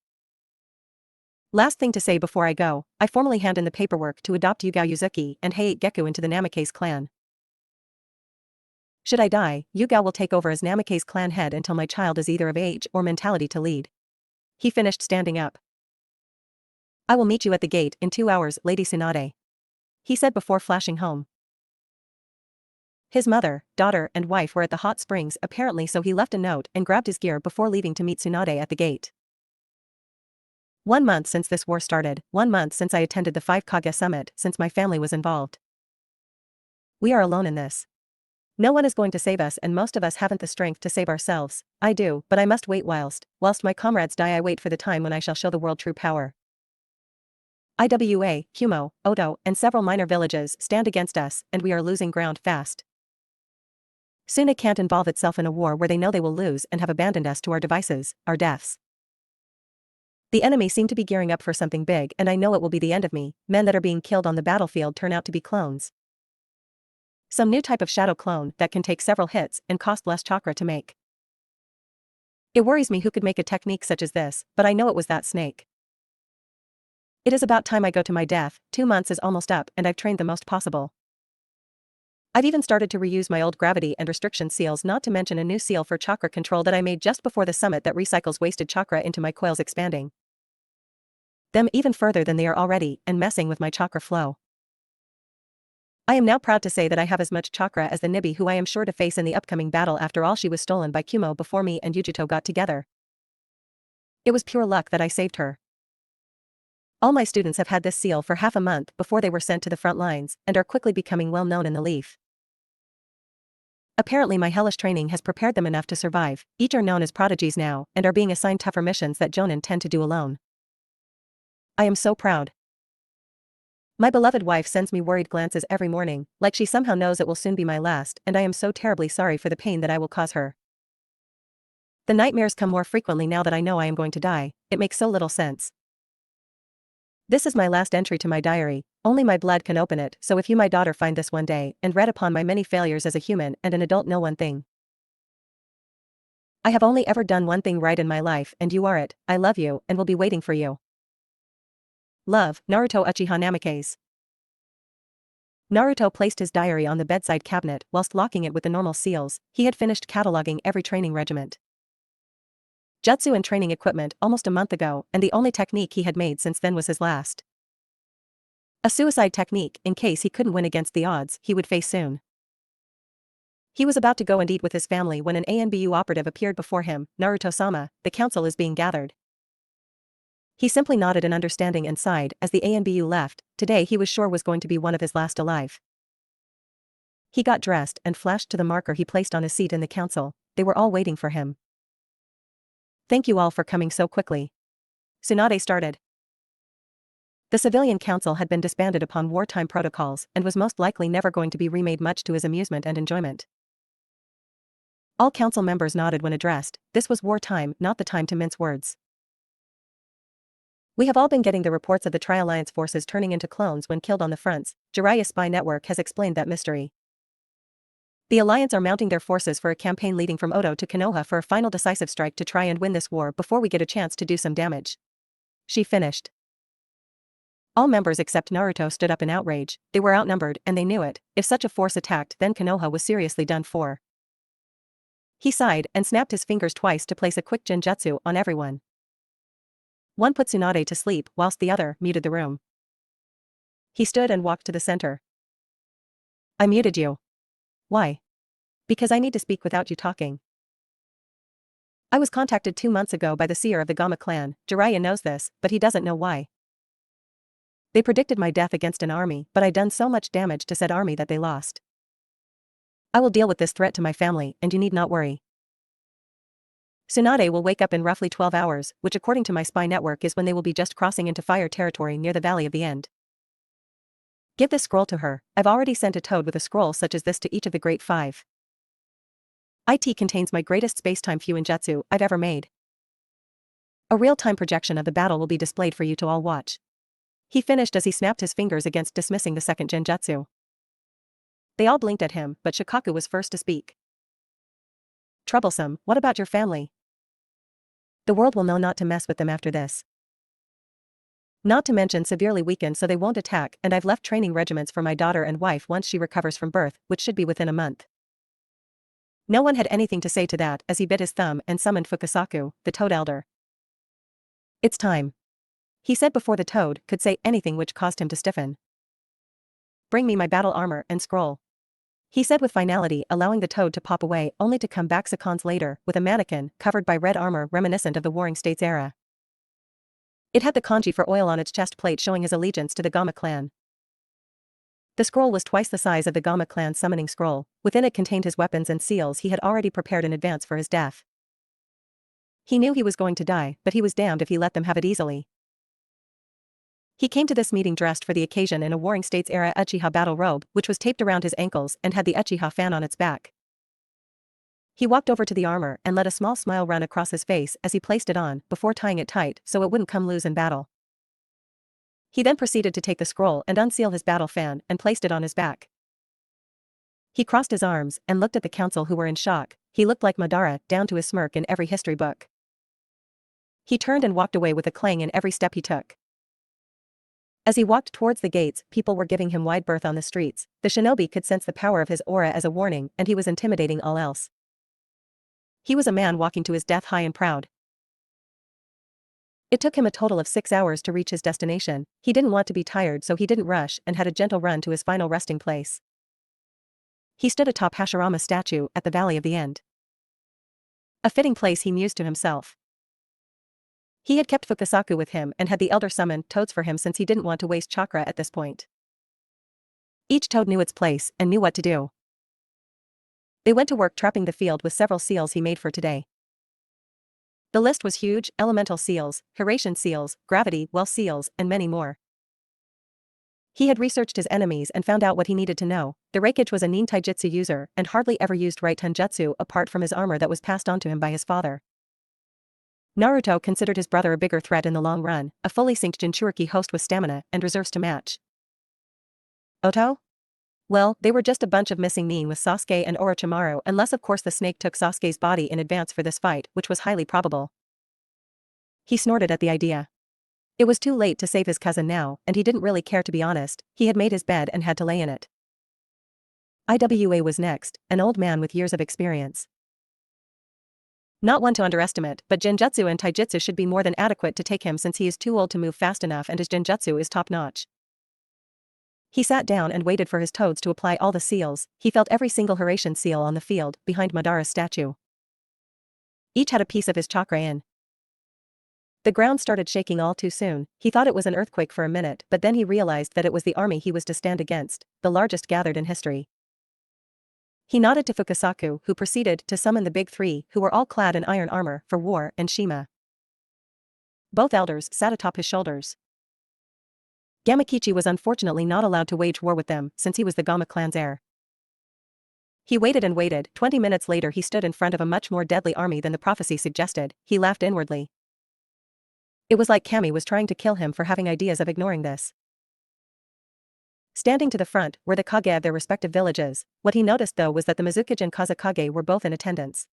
Last thing to say before I go, I formally hand in the paperwork to adopt Yugao Yuzuki and Heiate Geku into the Namikaze clan. Should I die, Yugao will take over as Namikaze clan head until my child is either of age or mentality to lead." He finished standing up. "I will meet you at the gate in 2 hours, Lady Tsunade," he said before flashing home. His mother, daughter and wife were at the hot springs apparently, so he left a note and grabbed his gear before leaving to meet Tsunade at the gate. 1 month since this war started, 1 month since I attended the 5 Kage summit, since my family was involved. We are alone in this. No one is going to save us, and most of us haven't the strength to save ourselves. I do, but I must wait whilst my comrades die. I wait for the time when I shall show the world true power. Iwa, Kumo, Oto, and several minor villages stand against us, and we are losing ground fast. Soon it can't involve itself in a war where they know they will lose and have abandoned us to our devices, our deaths. The enemy seem to be gearing up for something big, and I know it will be the end of me. Men that are being killed on the battlefield turn out to be clones. Some new type of shadow clone that can take several hits and cost less chakra to make. It worries me who could make a technique such as this, but I know it was that snake. It is about time I go to my death. 2 months is almost up and I've trained the most possible. I've even started to reuse my old gravity and restriction seals, not to mention a new seal for chakra control that I made just before the summit that recycles wasted chakra into my coils, expanding them even further than they are already and messing with my chakra flow. I am now proud to say that I have as much chakra as the Nibi, who I am sure to face in the upcoming battle. After all, she was stolen by Kumo before me and Yugito got together. It was pure luck that I saved her. All my students have had this seal for half a month before they were sent to the front lines and are quickly becoming well known in the Leaf. Apparently my hellish training has prepared them enough to survive. Each are known as prodigies now and are being assigned tougher missions that Jonin tend to do alone. I am so proud. My beloved wife sends me worried glances every morning, like she somehow knows it will soon be my last, and I am so terribly sorry for the pain that I will cause her. The nightmares come more frequently now that I know I am going to die. It makes so little sense. This is my last entry to my diary. Only my blood can open it, so if you, my daughter, find this one day and read upon my many failures as a human and an adult, know one thing. I have only ever done one thing right in my life and you are it. I love you and will be waiting for you. Love, Naruto Uchiha Namikaze. Naruto placed his diary on the bedside cabinet whilst locking it with the normal seals. He had finished cataloging every training regiment, jutsu and training equipment almost a month ago, and the only technique he had made since then was his last. A suicide technique in case he couldn't win against the odds he would face soon. He was about to go and eat with his family when an ANBU operative appeared before him. Naruto-sama, the council is being gathered. He simply nodded in understanding and sighed as the ANBU left. Today he was sure was going to be one of his last alive. He got dressed and flashed to the marker he placed on his seat in the council. They were all waiting for him. Thank you all for coming so quickly. Tsunade started. The civilian council had been disbanded upon wartime protocols and was most likely never going to be remade, much to his amusement and enjoyment. All council members nodded when addressed. This was wartime, not the time to mince words. We have all been getting the reports of the Tri-Alliance forces turning into clones when killed on the fronts. Jiraiya Spy Network has explained that mystery. The Alliance are mounting their forces for a campaign leading from Oto to Konoha for a final decisive strike to try and win this war before we get a chance to do some damage. She finished. All members except Naruto stood up in outrage. They were outnumbered and they knew it. If such a force attacked, then Konoha was seriously done for. He sighed and snapped his fingers twice to place a quick genjutsu on everyone. One put Tsunade to sleep whilst the other muted the room. He stood and walked to the center. I muted you. Why? Because I need to speak without you talking. I was contacted 2 months ago by the seer of the Gamma clan. Jiraiya knows this, but he doesn't know why. They predicted my death against an army, but I done so much damage to said army that they lost. I will deal with this threat to my family, and you need not worry. Tsunade will wake up in roughly 12 hours, which according to my spy network is when they will be just crossing into fire territory near the Valley of the End. Give this scroll to her. I've already sent a toad with a scroll such as this to each of the Great Five. IT contains my greatest space-time fuinjutsu I've ever made. A real-time projection of the battle will be displayed for you to all watch. He finished as he snapped his fingers against dismissing the second genjutsu. They all blinked at him, but Shikaku was first to speak. Troublesome, what about your family? The world will know not to mess with them after this. Not to mention severely weakened so they won't attack, and I've left training regiments for my daughter and wife once she recovers from birth, which should be within a month. No one had anything to say to that as he bit his thumb and summoned Fukasaku, the Toad Elder. It's time. He said before the Toad could say anything, which caused him to stiffen. Bring me my battle armor and scroll. He said with finality, allowing the Toad to pop away only to come back seconds later with a mannequin covered by red armor reminiscent of the Warring States era. It had the kanji for oil on its chest plate showing his allegiance to the Gamma clan. The scroll was twice the size of the Gamma clan summoning scroll. Within it contained his weapons and seals he had already prepared in advance for his death. He knew he was going to die, but he was damned if he let them have it easily. He came to this meeting dressed for the occasion in a Warring States era Uchiha battle robe, which was taped around his ankles and had the Uchiha fan on its back. He walked over to the armor and let a small smile run across his face as he placed it on, before tying it tight so it wouldn't come loose in battle. He then proceeded to take the scroll and unseal his battle fan and placed it on his back. He crossed his arms and looked at the council, who were in shock. He looked like Madara, down to his smirk in every history book. He turned and walked away with a clang in every step he took. As he walked towards the gates, people were giving him wide berth on the streets. The shinobi could sense the power of his aura as a warning, and he was intimidating all else. He was a man walking to his death high and proud. It took him a total of 6 hours to reach his destination. He didn't want to be tired, so he didn't rush and had a gentle run to his final resting place. He stood atop Hashirama's statue at the Valley of the End. A fitting place, he mused to himself. He had kept Fukasaku with him and had the elder summon toads for him since he didn't want to waste chakra at this point. Each toad knew its place and knew what to do. They went to work trapping the field with several seals he made for today. The list was huge: elemental seals, Hiratian seals, gravity well seals, and many more. He had researched his enemies and found out what he needed to know. The Reikage was a nin taijutsu user and hardly ever used right tenjutsu apart from his armor that was passed on to him by his father. Naruto considered his brother a bigger threat in the long run, a fully synced Jinchuriki host with stamina and reserves to match. Oto? Well, they were just a bunch of missing men with Sasuke and Orochimaru, unless of course the snake took Sasuke's body in advance for this fight, which was highly probable. He snorted at the idea. It was too late to save his cousin now, and he didn't really care, to be honest. He had made his bed and had to lay in it. IWA was next, an old man with years of experience. Not one to underestimate, but Genjutsu and Taijutsu should be more than adequate to take him since he is too old to move fast enough and his Genjutsu is top-notch. He sat down and waited for his toads to apply all the seals. He felt every single Hiraishin seal on the field, behind Madara's statue. Each had a piece of his chakra in. The ground started shaking all too soon. He thought it was an earthquake for a minute, but then he realized that it was the army he was to stand against, the largest gathered in history. He nodded to Fukasaku, who proceeded to summon the big three, who were all clad in iron armor, for war, and Shima. Both elders sat atop his shoulders. Gamakichi was unfortunately not allowed to wage war with them, since he was the Gama clan's heir. He waited and waited. 20 minutes later he stood in front of a much more deadly army than the prophecy suggested. He laughed inwardly. It was like Kami was trying to kill him for having ideas of ignoring this. Standing to the front were the Kage of their respective villages. What he noticed though was that the Mizukage and Kazakage were both in attendance.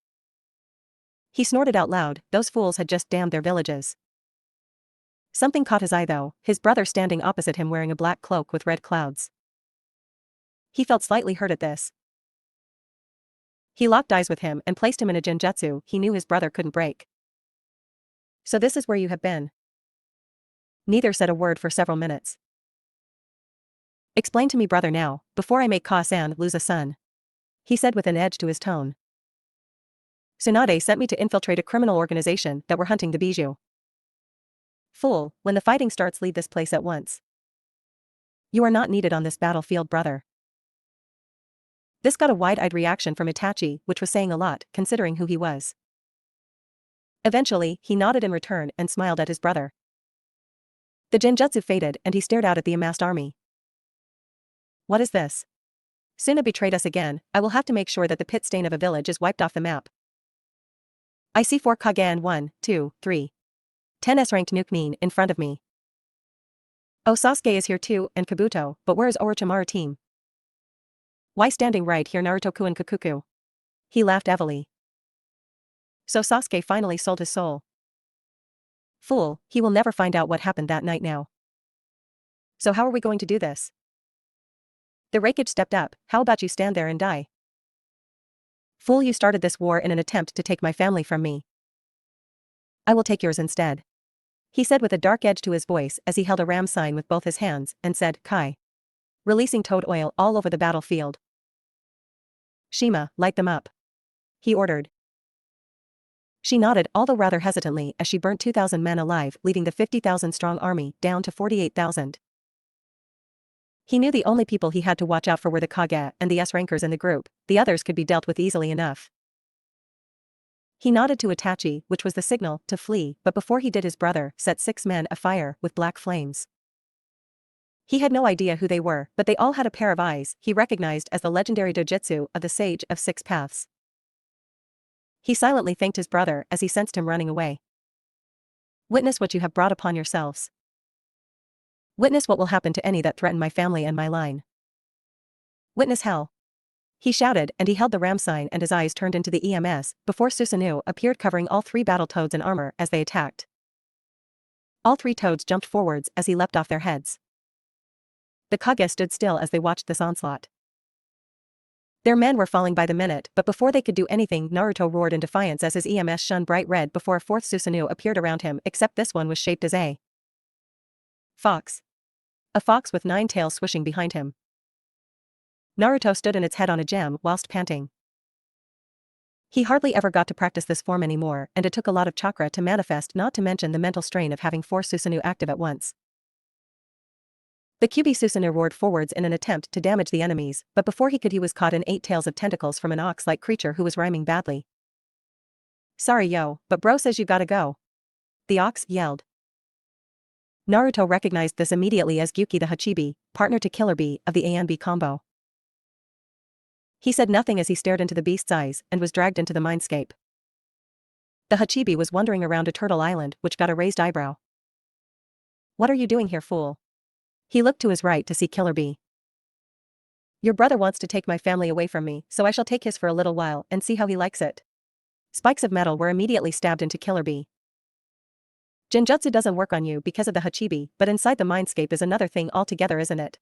He snorted out loud. Those fools had just damned their villages. Something caught his eye though, his brother standing opposite him wearing a black cloak with red clouds. He felt slightly hurt at this. He locked eyes with him and placed him in a genjutsu he knew his brother couldn't break. So this is where you have been. Neither said a word for several minutes. Explain to me, brother, now, before I make Ka-san lose a son. He said with an edge to his tone. Tsunade sent me to infiltrate a criminal organization that were hunting the bijou. Fool, when the fighting starts, leave this place at once. You are not needed on this battlefield, brother. This got a wide-eyed reaction from Itachi, which was saying a lot, considering who he was. Eventually, he nodded in return and smiled at his brother. The genjutsu faded and he stared out at the amassed army. What is this? Suna betrayed us again. I will have to make sure that the pit stain of a village is wiped off the map. I see 4 Kage and 1, 2, 3. 10 S-ranked nuke mean in front of me. Oh, Sasuke is here too, and Kabuto, but where is Orochimaru team? Why standing right here, Naruto-ku and Kakuku? He laughed heavily. So Sasuke finally sold his soul. Fool, he will never find out what happened that night now. So how are we going to do this? The Raikage stepped up. How about you stand there and die? Fool, you started this war in an attempt to take my family from me. I will take yours instead. He said with a dark edge to his voice as he held a ram sign with both his hands and said, Kai. Releasing toad oil all over the battlefield. Shima, light them up. He ordered. She nodded, although rather hesitantly, as she burnt 2,000 men alive, leaving the 50,000-strong army down to 48,000. He knew the only people he had to watch out for were the Kage and the S-rankers in the group. The others could be dealt with easily enough. He nodded to Itachi, which was the signal to flee, but before he did, his brother set 6 men afire with black flames. He had no idea who they were, but they all had a pair of eyes he recognized as the legendary dojutsu of the Sage of 6 Paths. He silently thanked his brother as he sensed him running away. Witness what you have brought upon yourselves. Witness what will happen to any that threaten my family and my line. Witness hell. He shouted, and he held the ram sign and his eyes turned into the EMS, before Susanoo appeared covering all 3 battle toads in armor as they attacked. All 3 toads jumped forwards as he leapt off their heads. The Kage stood still as they watched this onslaught. Their men were falling by the minute, but before they could do anything, Naruto roared in defiance as his EMS shone bright red before a 4th Susanoo appeared around him, except this one was shaped as a fox. A fox with 9 tails swishing behind him. Naruto stood in its head on a gem whilst panting. He hardly ever got to practice this form anymore, and it took a lot of chakra to manifest, not to mention the mental strain of having 4 Susanoo active at once. The QB Susanoo roared forwards in an attempt to damage the enemies, but before he could, he was caught in 8 tails of tentacles from an ox-like creature who was rhyming badly. Sorry yo, but bro says you gotta go. The ox yelled. Naruto recognized this immediately as Gyuki the Hachibi, partner to Killer Bee of the A and B combo. He said nothing as he stared into the beast's eyes and was dragged into the mindscape. The Hachibi was wandering around a turtle island which got a raised eyebrow. What are you doing here, fool? He looked to his right to see Killer Bee. Your brother wants to take my family away from me, so I shall take his for a little while and see how he likes it. Spikes of metal were immediately stabbed into Killer Bee. Genjutsu doesn't work on you because of the Hachibi, but inside the mindscape is another thing altogether, isn't it?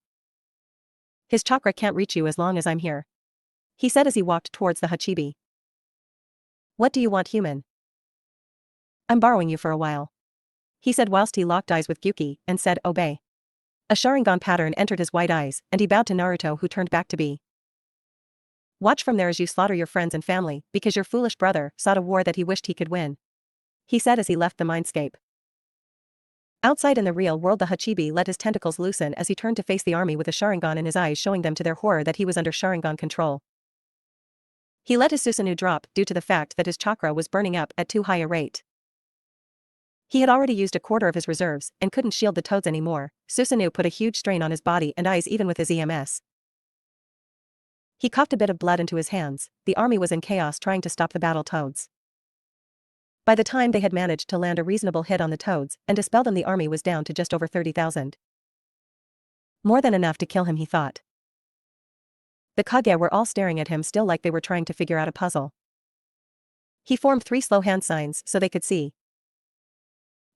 His chakra can't reach you as long as I'm here, he said as he walked towards the Hachibi. What do you want, human? I'm borrowing you for a while, he said whilst he locked eyes with Gyuki and said, obey. A Sharingan pattern entered his white eyes, and he bowed to Naruto, who turned back to be. Watch from there as you slaughter your friends and family, because your foolish brother sought a war that he wished he could win, he said as he left the mindscape. Outside in the real world, the Hachibi let his tentacles loosen as he turned to face the army with a Sharingan in his eyes, showing them to their horror that he was under Sharingan control. He let his Susanoo drop due to the fact that his chakra was burning up at too high a rate. He had already used a quarter of his reserves and couldn't shield the toads anymore. Susanoo put a huge strain on his body and eyes even with his EMS. He coughed a bit of blood into his hands. The army was in chaos trying to stop the battle toads. By the time they had managed to land a reasonable hit on the toads and dispel them, the army was down to just over 30,000. More than enough to kill him, he thought. The Kage were all staring at him, still like they were trying to figure out a puzzle. He formed 3 slow hand signs so they could see.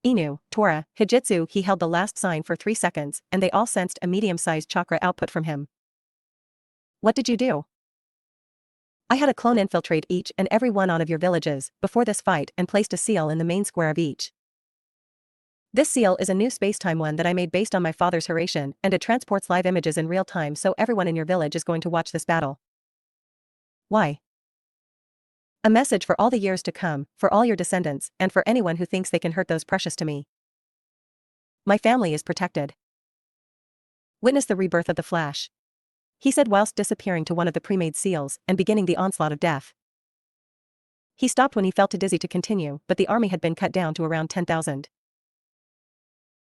Inu, Tora, Hijitsu. He held the last sign for 3 seconds, and they all sensed a medium-sized chakra output from him. What did you do? I had a clone infiltrate each and every one of your villages before this fight and placed a seal in the main square of each. This seal is a new spacetime one that I made based on my father's Hiraishin, and it transports live images in real time, so everyone in your village is going to watch this battle. Why? A message for all the years to come, for all your descendants, and for anyone who thinks they can hurt those precious to me. My family is protected. Witness the rebirth of the Flash, he said whilst disappearing to one of the pre-made seals and beginning the onslaught of death. He stopped when he felt too dizzy to continue, but the army had been cut down to around 10,000.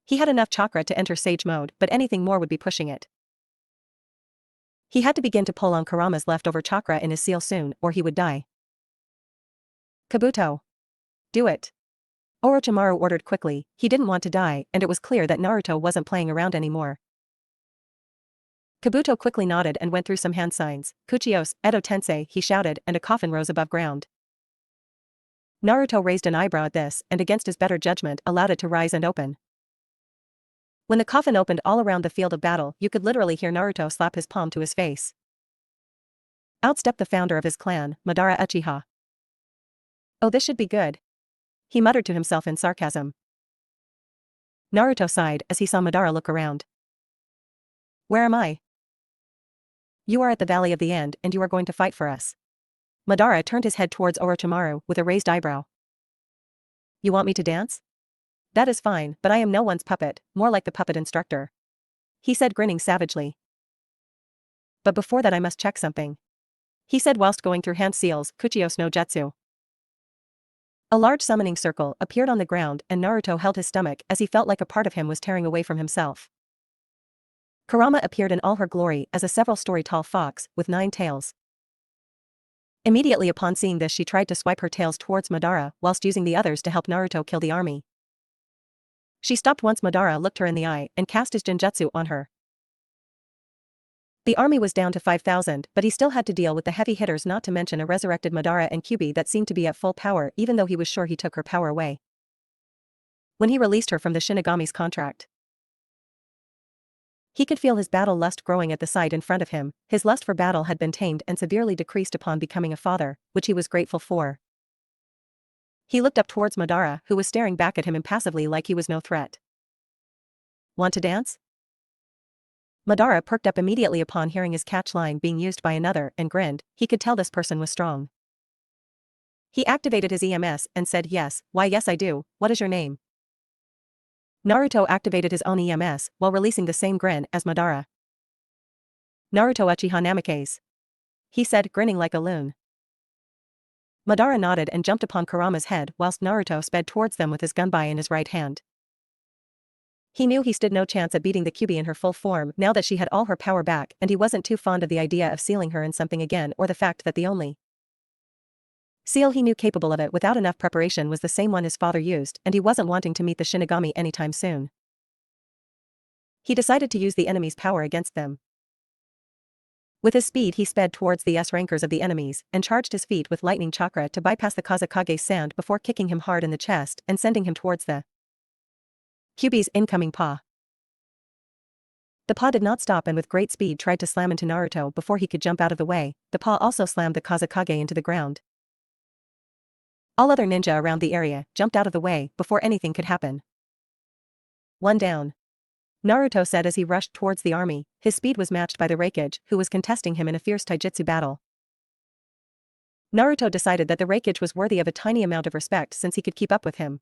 He had enough chakra to enter Sage mode, but anything more would be pushing it. He had to begin to pull on Kurama's leftover chakra in his seal soon, or he would die. Kabuto. Do it. Orochimaru ordered quickly. He didn't want to die, and it was clear that Naruto wasn't playing around anymore. Kabuto quickly nodded and went through some hand signs. Kuchios, Edo Tensei, he shouted, and a coffin rose above ground. Naruto raised an eyebrow at this, and against his better judgment allowed it to rise and open. When the coffin opened all around the field of battle, you could literally hear Naruto slap his palm to his face. Out stepped the founder of his clan, Madara Uchiha. Oh, this should be good, he muttered to himself in sarcasm. Naruto sighed as he saw Madara look around. Where am I? You are at the Valley of the End, and you are going to fight for us. Madara turned his head towards Orochimaru with a raised eyebrow. You want me to dance? That is fine, but I am no one's puppet, more like the puppet instructor, he said, grinning savagely. But before that I must check something, he said whilst going through hand seals. Kuchios no Jutsu. A large summoning circle appeared on the ground, and Naruto held his stomach as he felt like a part of him was tearing away from himself. Kurama appeared in all her glory as a several-story-tall fox with 9 tails. Immediately upon seeing this, she tried to swipe her tails towards Madara whilst using the others to help Naruto kill the army. She stopped once Madara looked her in the eye and cast his Genjutsu on her. The army was down to 5,000, but he still had to deal with the heavy hitters, not to mention a resurrected Madara and Kyuubi that seemed to be at full power, even though he was sure he took her power away when he released her from the Shinigami's contract. He could feel his battle lust growing at the sight in front of him. His lust for battle had been tamed and severely decreased upon becoming a father, which he was grateful for. He looked up towards Madara, who was staring back at him impassively like he was no threat. Want to dance? Madara perked up immediately upon hearing his catch line being used by another and grinned. He could tell this person was strong. He activated his EMS and said, yes, why yes I do, what is your name? Naruto activated his own EMS while releasing the same grin as Madara. Naruto Uchiha Namikaze, he said, grinning like a loon. Madara nodded and jumped upon Kurama's head whilst Naruto sped towards them with his gunbai in his right hand. He knew he stood no chance at beating the Kyuubi in her full form now that she had all her power back, and he wasn't too fond of the idea of sealing her in something again, or the fact that the only seal he knew capable of it without enough preparation was the same one his father used, and he wasn't wanting to meet the Shinigami anytime soon. He decided to use the enemy's power against them. With his speed he sped towards the S-rankers of the enemies, and charged his feet with lightning chakra to bypass the Kazakage's sound before kicking him hard in the chest and sending him towards the Kyuubi's incoming paw. The paw did not stop and with great speed tried to slam into Naruto before he could jump out of the way. The paw also slammed the Kazakage into the ground. All other ninja around the area jumped out of the way before anything could happen. One down, Naruto said as he rushed towards the army. His speed was matched by the Raikage, who was contesting him in a fierce taijutsu battle. Naruto decided that the Raikage was worthy of a tiny amount of respect since he could keep up with him.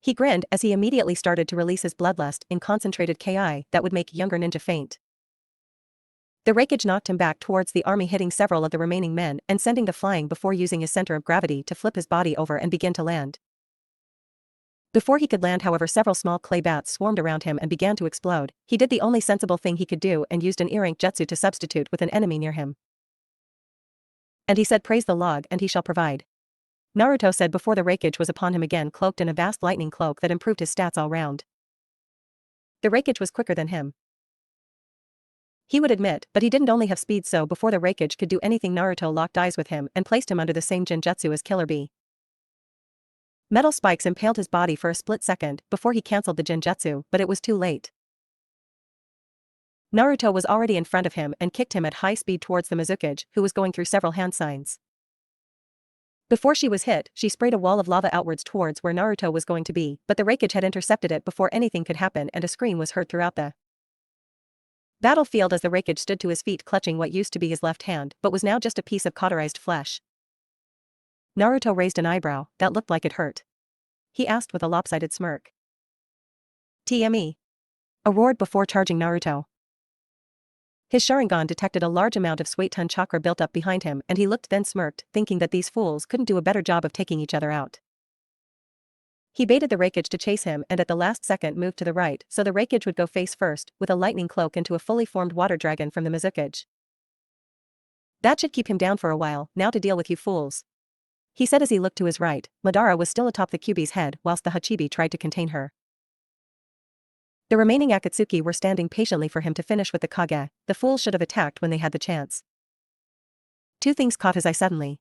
He grinned as he immediately started to release his bloodlust in concentrated Ki that would make younger ninja faint. The Raikage knocked him back towards the army, hitting several of the remaining men and sending them flying before using his center of gravity to flip his body over and begin to land. Before he could land, however, several small clay bats swarmed around him and began to explode. He did the only sensible thing he could do and used an earring jutsu to substitute with an enemy near him. And he said, "Praise the log and he shall provide." Naruto said before the Raikage was upon him again, cloaked in a vast lightning cloak that improved his stats all round. The Raikage was quicker than him, he would admit, but he didn't only have speed, so before the Raikage could do anything Naruto locked eyes with him and placed him under the same genjutsu as Killer Bee. Metal spikes impaled his body for a split second before he cancelled the genjutsu, but it was too late. Naruto was already in front of him and kicked him at high speed towards the Mizukage, who was going through several hand signs. Before she was hit, she sprayed a wall of lava outwards towards where Naruto was going to be, but the Raikage had intercepted it before anything could happen and a scream was heard throughout the battlefield as the Raikage stood to his feet, clutching what used to be his left hand but was now just a piece of cauterized flesh. Naruto raised an eyebrow that looked like it hurt. He asked with a lopsided smirk. "TME?" roared before charging Naruto. His Sharingan detected a large amount of Suiton chakra built up behind him and he looked then smirked, thinking that these fools couldn't do a better job of taking each other out. He baited the Raikage to chase him and at the last second moved to the right so the Raikage would go face first with a lightning cloak into a fully formed water dragon from the Mizukage. "That should keep him down for a while, now to deal with you fools," he said as he looked to his right. Madara was still atop the Kyuubi's head whilst the Hachibi tried to contain her. The remaining Akatsuki were standing patiently for him to finish with the Kage. The fools should have attacked when they had the chance. Two things caught his eye suddenly.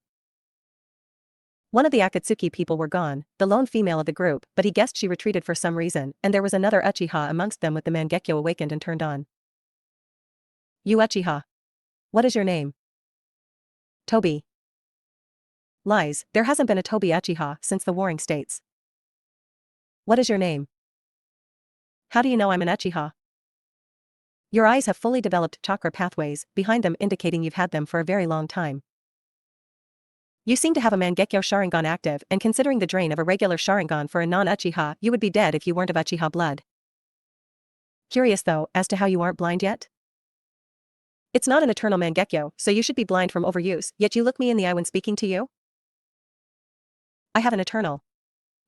One of the Akatsuki people were gone, the lone female of the group, but he guessed she retreated for some reason, and there was another Uchiha amongst them with the Mangekyo awakened and turned on. "You Uchiha. What is your name?" "Tobi." "Lies, there hasn't been a Tobi Uchiha since the Warring States." "What is your name?" "How do you know I'm an Uchiha?" "Your eyes have fully developed chakra pathways behind them, indicating you've had them for a very long time. You seem to have a Mangekyo Sharingan active, and considering the drain of a regular Sharingan for a non-Uchiha, you would be dead if you weren't of Uchiha blood. Curious though, as to how you aren't blind yet? It's not an eternal Mangekyo, so you should be blind from overuse, yet you look me in the eye when speaking to you? I have an eternal."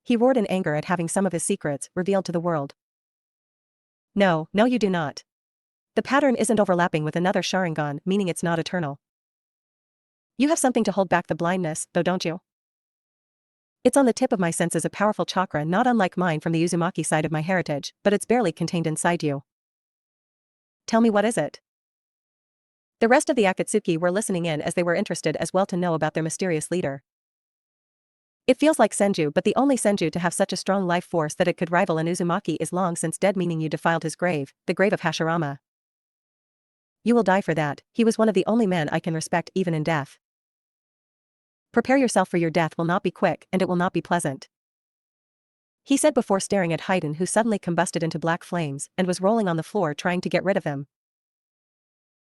He roared in anger at having some of his secrets revealed to the world. No, you do not. The pattern isn't overlapping with another Sharingan, meaning it's not eternal. You have something to hold back the blindness, though, don't you? It's on the tip of my senses, a powerful chakra not unlike mine from the Uzumaki side of my heritage, but it's barely contained inside you. Tell me, what is it? The rest of the Akatsuki were listening in as they were interested as well to know about their mysterious leader. It feels like Senju, but the only Senju to have such a strong life force that it could rival an Uzumaki is long since dead, meaning you defiled his grave, the grave of Hashirama. You will die for that. He was one of the only men I can respect even in death. Prepare yourself, for your death will not be quick and it will not be pleasant," he said before staring at Haiden, who suddenly combusted into black flames and was rolling on the floor trying to get rid of him.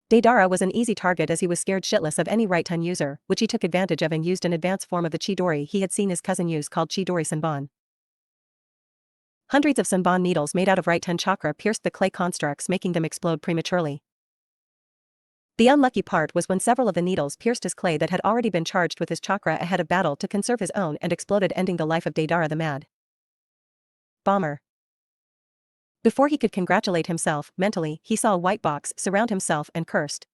Deidara was an easy target as he was scared shitless of any right-ton user, which he took advantage of and used an advanced form of the Chidori he had seen his cousin use called Chidori Senbon. Hundreds of Senbon needles made out of right-ton chakra pierced the clay constructs, making them explode prematurely. The unlucky part was when several of the needles pierced his clay that had already been charged with his chakra ahead of battle to conserve his own and exploded, ending the life of Deidara the Mad Bomber. Before he could congratulate himself, mentally, he saw a white box surround himself and cursed.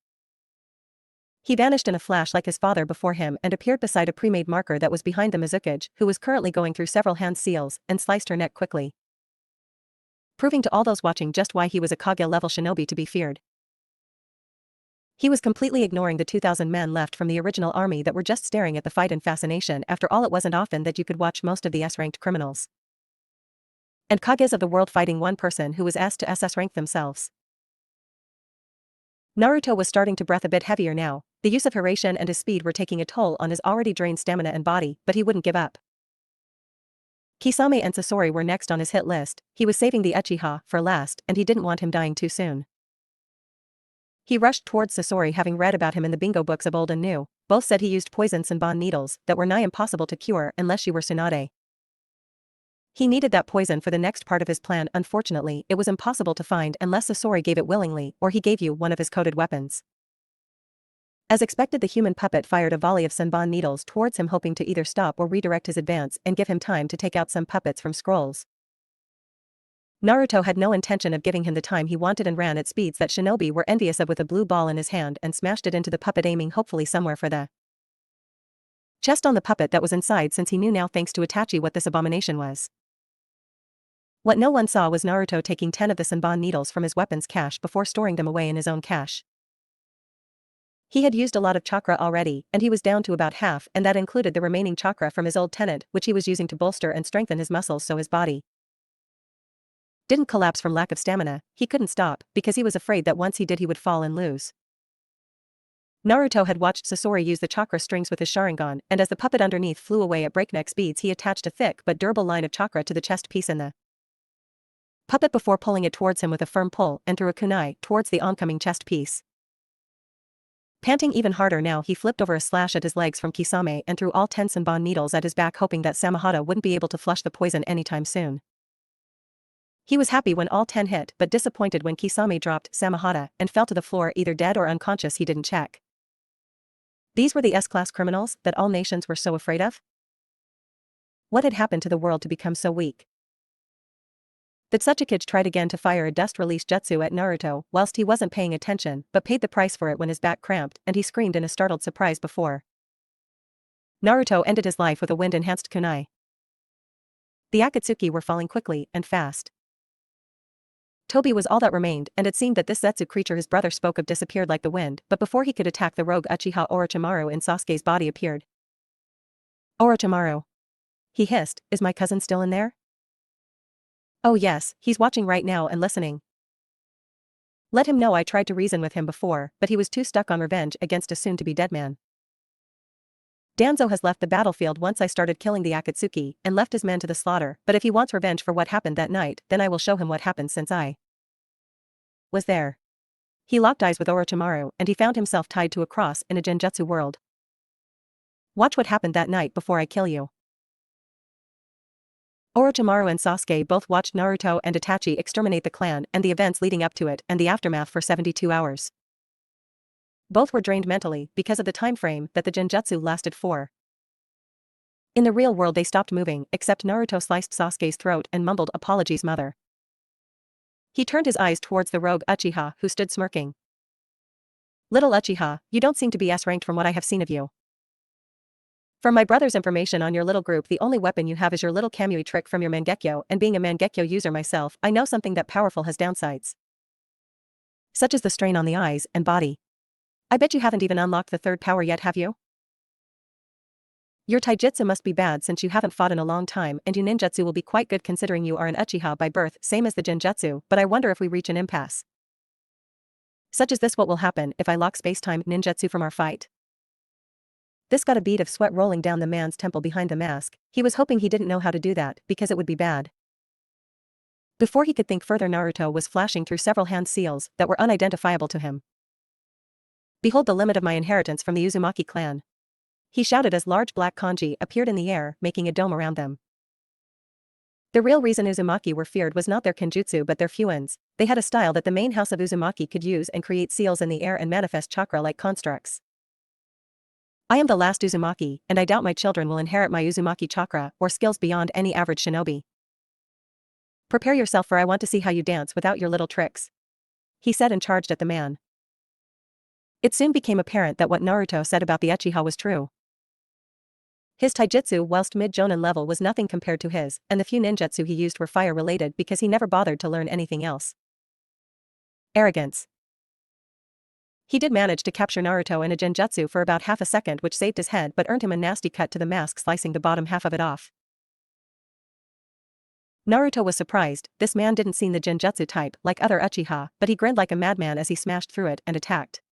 He vanished in a flash like his father before him and appeared beside a pre-made marker that was behind the Mizukage, who was currently going through several hand seals, and sliced her neck quickly, proving to all those watching just why he was a Kage-level shinobi to be feared. He was completely ignoring the 2,000 men left from the original army that were just staring at the fight in fascination. After all, it wasn't often that you could watch most of the S-ranked criminals and Kages of the world fighting one person who was S to SS rank themselves. Naruto was starting to breath a bit heavier now. The use of hydration and his speed were taking a toll on his already drained stamina and body, but he wouldn't give up. Kisame and Sasori were next on his hit list. He was saving the Uchiha for last, and he didn't want him dying too soon. He rushed towards Sasori, having read about him in the bingo books of old and new. Both said he used poison Senbon needles that were nigh impossible to cure unless you were Tsunade. He needed that poison for the next part of his plan. Unfortunately, it was impossible to find unless Sasori gave it willingly or he gave you one of his coded weapons. As expected, the human puppet fired a volley of Senbon needles towards him, hoping to either stop or redirect his advance and give him time to take out some puppets from scrolls. Naruto had no intention of giving him the time he wanted and ran at speeds that shinobi were envious of with a blue ball in his hand and smashed it into the puppet, aiming hopefully somewhere for the chest on the puppet that was inside, since he knew now thanks to Itachi what this abomination was. What no one saw was Naruto taking 10 of the Senbon needles from his weapons cache before storing them away in his own cache. He had used a lot of chakra already, and he was down to about half, and that included the remaining chakra from his old tenant, which he was using to bolster and strengthen his muscles so his body didn't collapse from lack of stamina. He couldn't stop, because he was afraid that once he did he would fall and lose. Naruto had watched Sasori use the chakra strings with his Sharingan, and as the puppet underneath flew away at breakneck speeds, he attached a thick but durable line of chakra to the chest piece in the puppet before pulling it towards him with a firm pull and threw a kunai towards the oncoming chest piece. Panting even harder now, he flipped over a slash at his legs from Kisame and threw all 10 Senbon needles at his back, hoping that Samahata wouldn't be able to flush the poison anytime soon. He was happy when all 10 hit, but disappointed when Kisame dropped Samahata and fell to the floor either dead or unconscious. He didn't check. These were the S-class criminals that all nations were so afraid of? What had happened to the world to become so weak? The Tsuchikage tried again to fire a dust-release jutsu at Naruto whilst he wasn't paying attention, but paid the price for it when his back cramped and he screamed in a startled surprise before Naruto ended his life with a wind-enhanced kunai. The Akatsuki were falling quickly and fast. Tobi was all that remained, and it seemed that this Zetsu creature his brother spoke of disappeared like the wind, but before he could attack the rogue Uchiha, Orochimaru in Sasuke's body appeared. Orochimaru, he hissed, is my cousin still in there? Oh yes, he's watching right now and listening. Let him know I tried to reason with him before, but he was too stuck on revenge against a soon-to-be dead man. Danzo has left the battlefield once I started killing the Akatsuki and left his men to the slaughter, but if he wants revenge for what happened that night, then I will show him what happened since I was there. He locked eyes with Orochimaru and he found himself tied to a cross in a genjutsu world. Watch what happened that night before I kill you. Orochimaru and Sasuke both watched Naruto and Itachi exterminate the clan and the events leading up to it and the aftermath for 72 hours. Both were drained mentally because of the time frame that the genjutsu lasted for. In the real world they stopped moving, except Naruto sliced Sasuke's throat and mumbled apologies mother. He turned his eyes towards the rogue Uchiha who stood smirking. Little Uchiha, you don't seem to be S-ranked from what I have seen of you. From my brother's information on your little group, the only weapon you have is your little Kamui trick from your Mangekyo, and being a Mangekyo user myself, I know something that powerful has downsides. Such as the strain on the eyes and body. I bet you haven't even unlocked the third power yet, have you? Your taijutsu must be bad since you haven't fought in a long time, and your ninjutsu will be quite good considering you are an Uchiha by birth, same as the genjutsu, but I wonder if we reach an impasse. Such as this, what will happen if I lock space-time ninjutsu from our fight? This got a bead of sweat rolling down the man's temple behind the mask. He was hoping he didn't know how to do that, because it would be bad. Before he could think further, Naruto was flashing through several hand seals that were unidentifiable to him. Behold the limit of my inheritance from the Uzumaki clan. He shouted as large black kanji appeared in the air, making a dome around them. The real reason Uzumaki were feared was not their kenjutsu but their fuins. They had a style that the main house of Uzumaki could use and create seals in the air and manifest chakra-like constructs. I am the last Uzumaki, and I doubt my children will inherit my Uzumaki chakra or skills beyond any average shinobi. Prepare yourself, for I want to see how you dance without your little tricks. He said and charged at the man. It soon became apparent that what Naruto said about the Uchiha was true. His taijutsu whilst mid-jonin level was nothing compared to his, and the few ninjutsu he used were fire-related because he never bothered to learn anything else. Arrogance. He did manage to capture Naruto in a genjutsu for about half a second, which saved his head but earned him a nasty cut to the mask, slicing the bottom half of it off. Naruto was surprised. This man didn't seem the genjutsu type like other Uchiha, but he grinned like a madman as he smashed through it and attacked.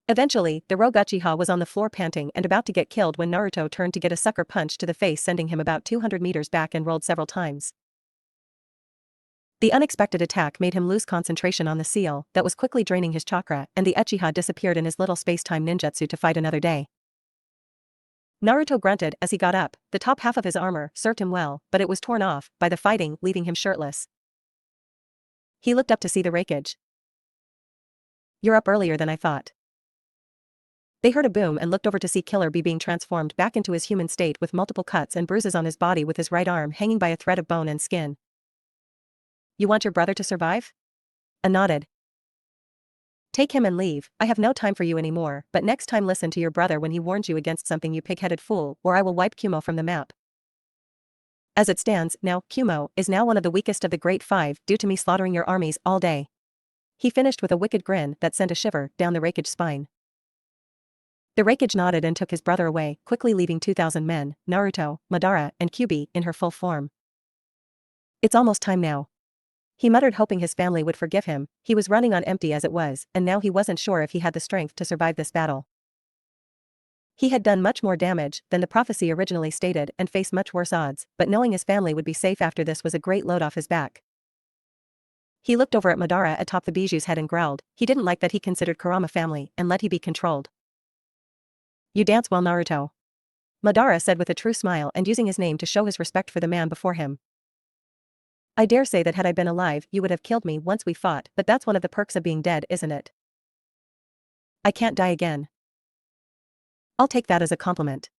Eventually, the rogue Uchiha was on the floor panting and about to get killed when Naruto turned to get a sucker punch to the face, sending him about 200 meters back and rolled several times. The unexpected attack made him lose concentration on the seal that was quickly draining his chakra, and the Uchiha disappeared in his little space-time ninjutsu to fight another day. Naruto grunted as he got up. The top half of his armor served him well, but it was torn off by the fighting, leaving him shirtless. He looked up to see the wreckage. "You're up earlier than I thought." They heard a boom and looked over to see Killer Bee being transformed back into his human state with multiple cuts and bruises on his body, with his right arm hanging by a thread of bone and skin. "You want your brother to survive?" I nodded. "Take him and leave. I have no time for you anymore, but next time listen to your brother when he warns you against something, you pig-headed fool, or I will wipe Kumo from the map. As it stands now, Kumo is now one of the weakest of the Great Five due to me slaughtering your armies all day." He finished with a wicked grin that sent a shiver down the Raikage's spine. The Raikage nodded and took his brother away, quickly leaving 2,000 men, Naruto, Madara, and Kyuubi in her full form. "It's almost time now," he muttered, hoping his family would forgive him. He was running on empty as it was, and now he wasn't sure if he had the strength to survive this battle. He had done much more damage than the prophecy originally stated and faced much worse odds, but knowing his family would be safe after this was a great load off his back. He looked over at Madara atop the Bijuu's head and growled. He didn't like that he considered Kurama family and let he be controlled. "You dance well, Naruto," Madara said with a true smile and using his name to show his respect for the man before him. "I dare say that had I been alive you would have killed me once we fought, but that's one of the perks of being dead, isn't it? I can't die again." "I'll take that as a compliment,"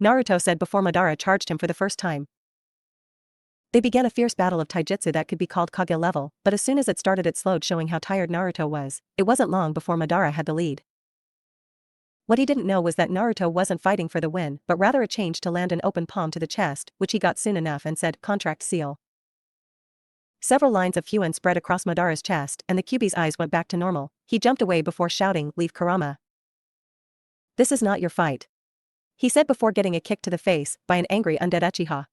Naruto said before Madara charged him for the first time. They began a fierce battle of taijutsu that could be called Kage level, but as soon as it started it slowed, showing how tired Naruto was. It wasn't long before Madara had the lead. What he didn't know was that Naruto wasn't fighting for the win, but rather a change to land an open palm to the chest, which he got soon enough and said, "Contract seal." Several lines of fuin spread across Madara's chest and the Kyuubi's eyes went back to normal. He jumped away before shouting, "Leave Kurama. This is not your fight," he said before getting a kick to the face by an angry undead Uchiha.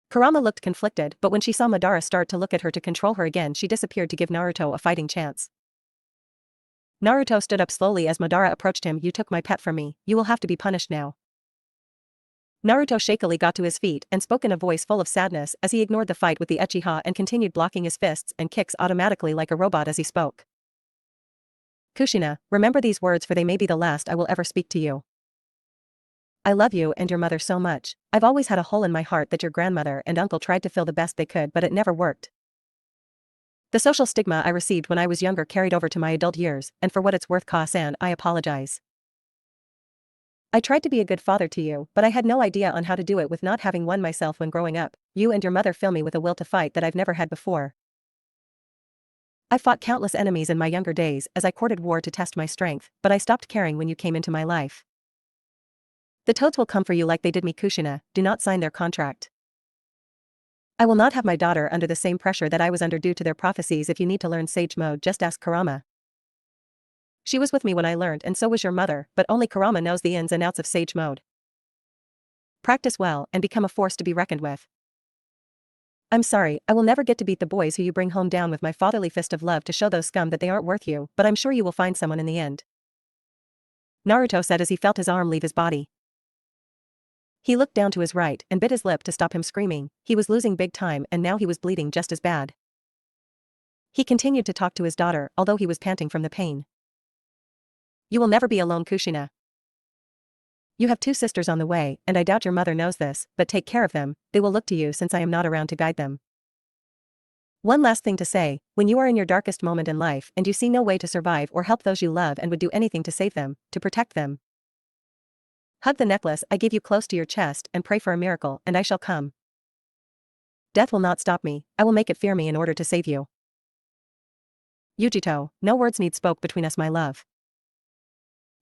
Kurama looked conflicted, but when she saw Madara start to look at her to control her again, she disappeared to give Naruto a fighting chance. Naruto stood up slowly as Madara approached him. "You took my pet from me, you will have to be punished now." Naruto shakily got to his feet and spoke in a voice full of sadness as he ignored the fight with the Uchiha and continued blocking his fists and kicks automatically like a robot as he spoke. "Kushina, remember these words, for they may be the last I will ever speak to you. I love you and your mother so much. I've always had a hole in my heart that your grandmother and uncle tried to fill the best they could, but it never worked. The social stigma I received when I was younger carried over to my adult years, and for what it's worth, Ka-san, I apologize. I tried to be a good father to you, but I had no idea on how to do it with not having one myself when growing up. You and your mother fill me with a will to fight that I've never had before. I fought countless enemies in my younger days as I courted war to test my strength, but I stopped caring when you came into my life. The toads will come for you like they did me, Kushina. Do not sign their contract. I will not have my daughter under the same pressure that I was under due to their prophecies. If you need to learn Sage Mode, just ask Kurama. She was with me when I learned, and so was your mother, but only Kurama knows the ins and outs of Sage Mode. Practice well and become a force to be reckoned with. I'm sorry, I will never get to beat the boys who you bring home down with my fatherly fist of love to show those scum that they aren't worth you, but I'm sure you will find someone in the end," Naruto said as he felt his arm leave his body. He looked down to his right and bit his lip to stop him screaming. He was losing big time and now he was bleeding just as bad. He continued to talk to his daughter, although he was panting from the pain. "You will never be alone, Kushina. You have 2 sisters on the way, and I doubt your mother knows this, but take care of them. They will look to you since I am not around to guide them. One last thing to say, when you are in your darkest moment in life and you see no way to survive or help those you love and would do anything to save them, to protect them, hug the necklace I gave you close to your chest and pray for a miracle, and I shall come. Death will not stop me, I will make it fear me in order to save you. Yugito, no words need spoke between us, my love."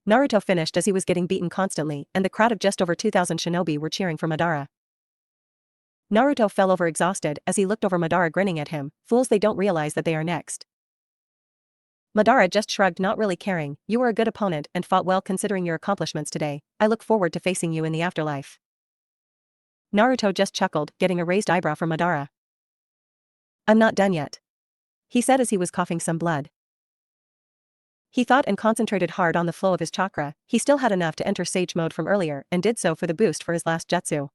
Naruto finished as he was getting beaten constantly, and the crowd of just over 2,000 shinobi were cheering for Madara. Naruto fell over exhausted as he looked over Madara, grinning at him. Fools, they don't realize that they are next. Madara just shrugged, not really caring. You were a good opponent and fought well considering your accomplishments today. I look forward to facing you in the afterlife. Naruto just chuckled, getting a raised eyebrow from Madara. I'm not done yet, he said as he was coughing some blood. He thought and concentrated hard on the flow of his chakra. He still had enough to enter Sage mode from earlier and did so for the boost for his last jutsu.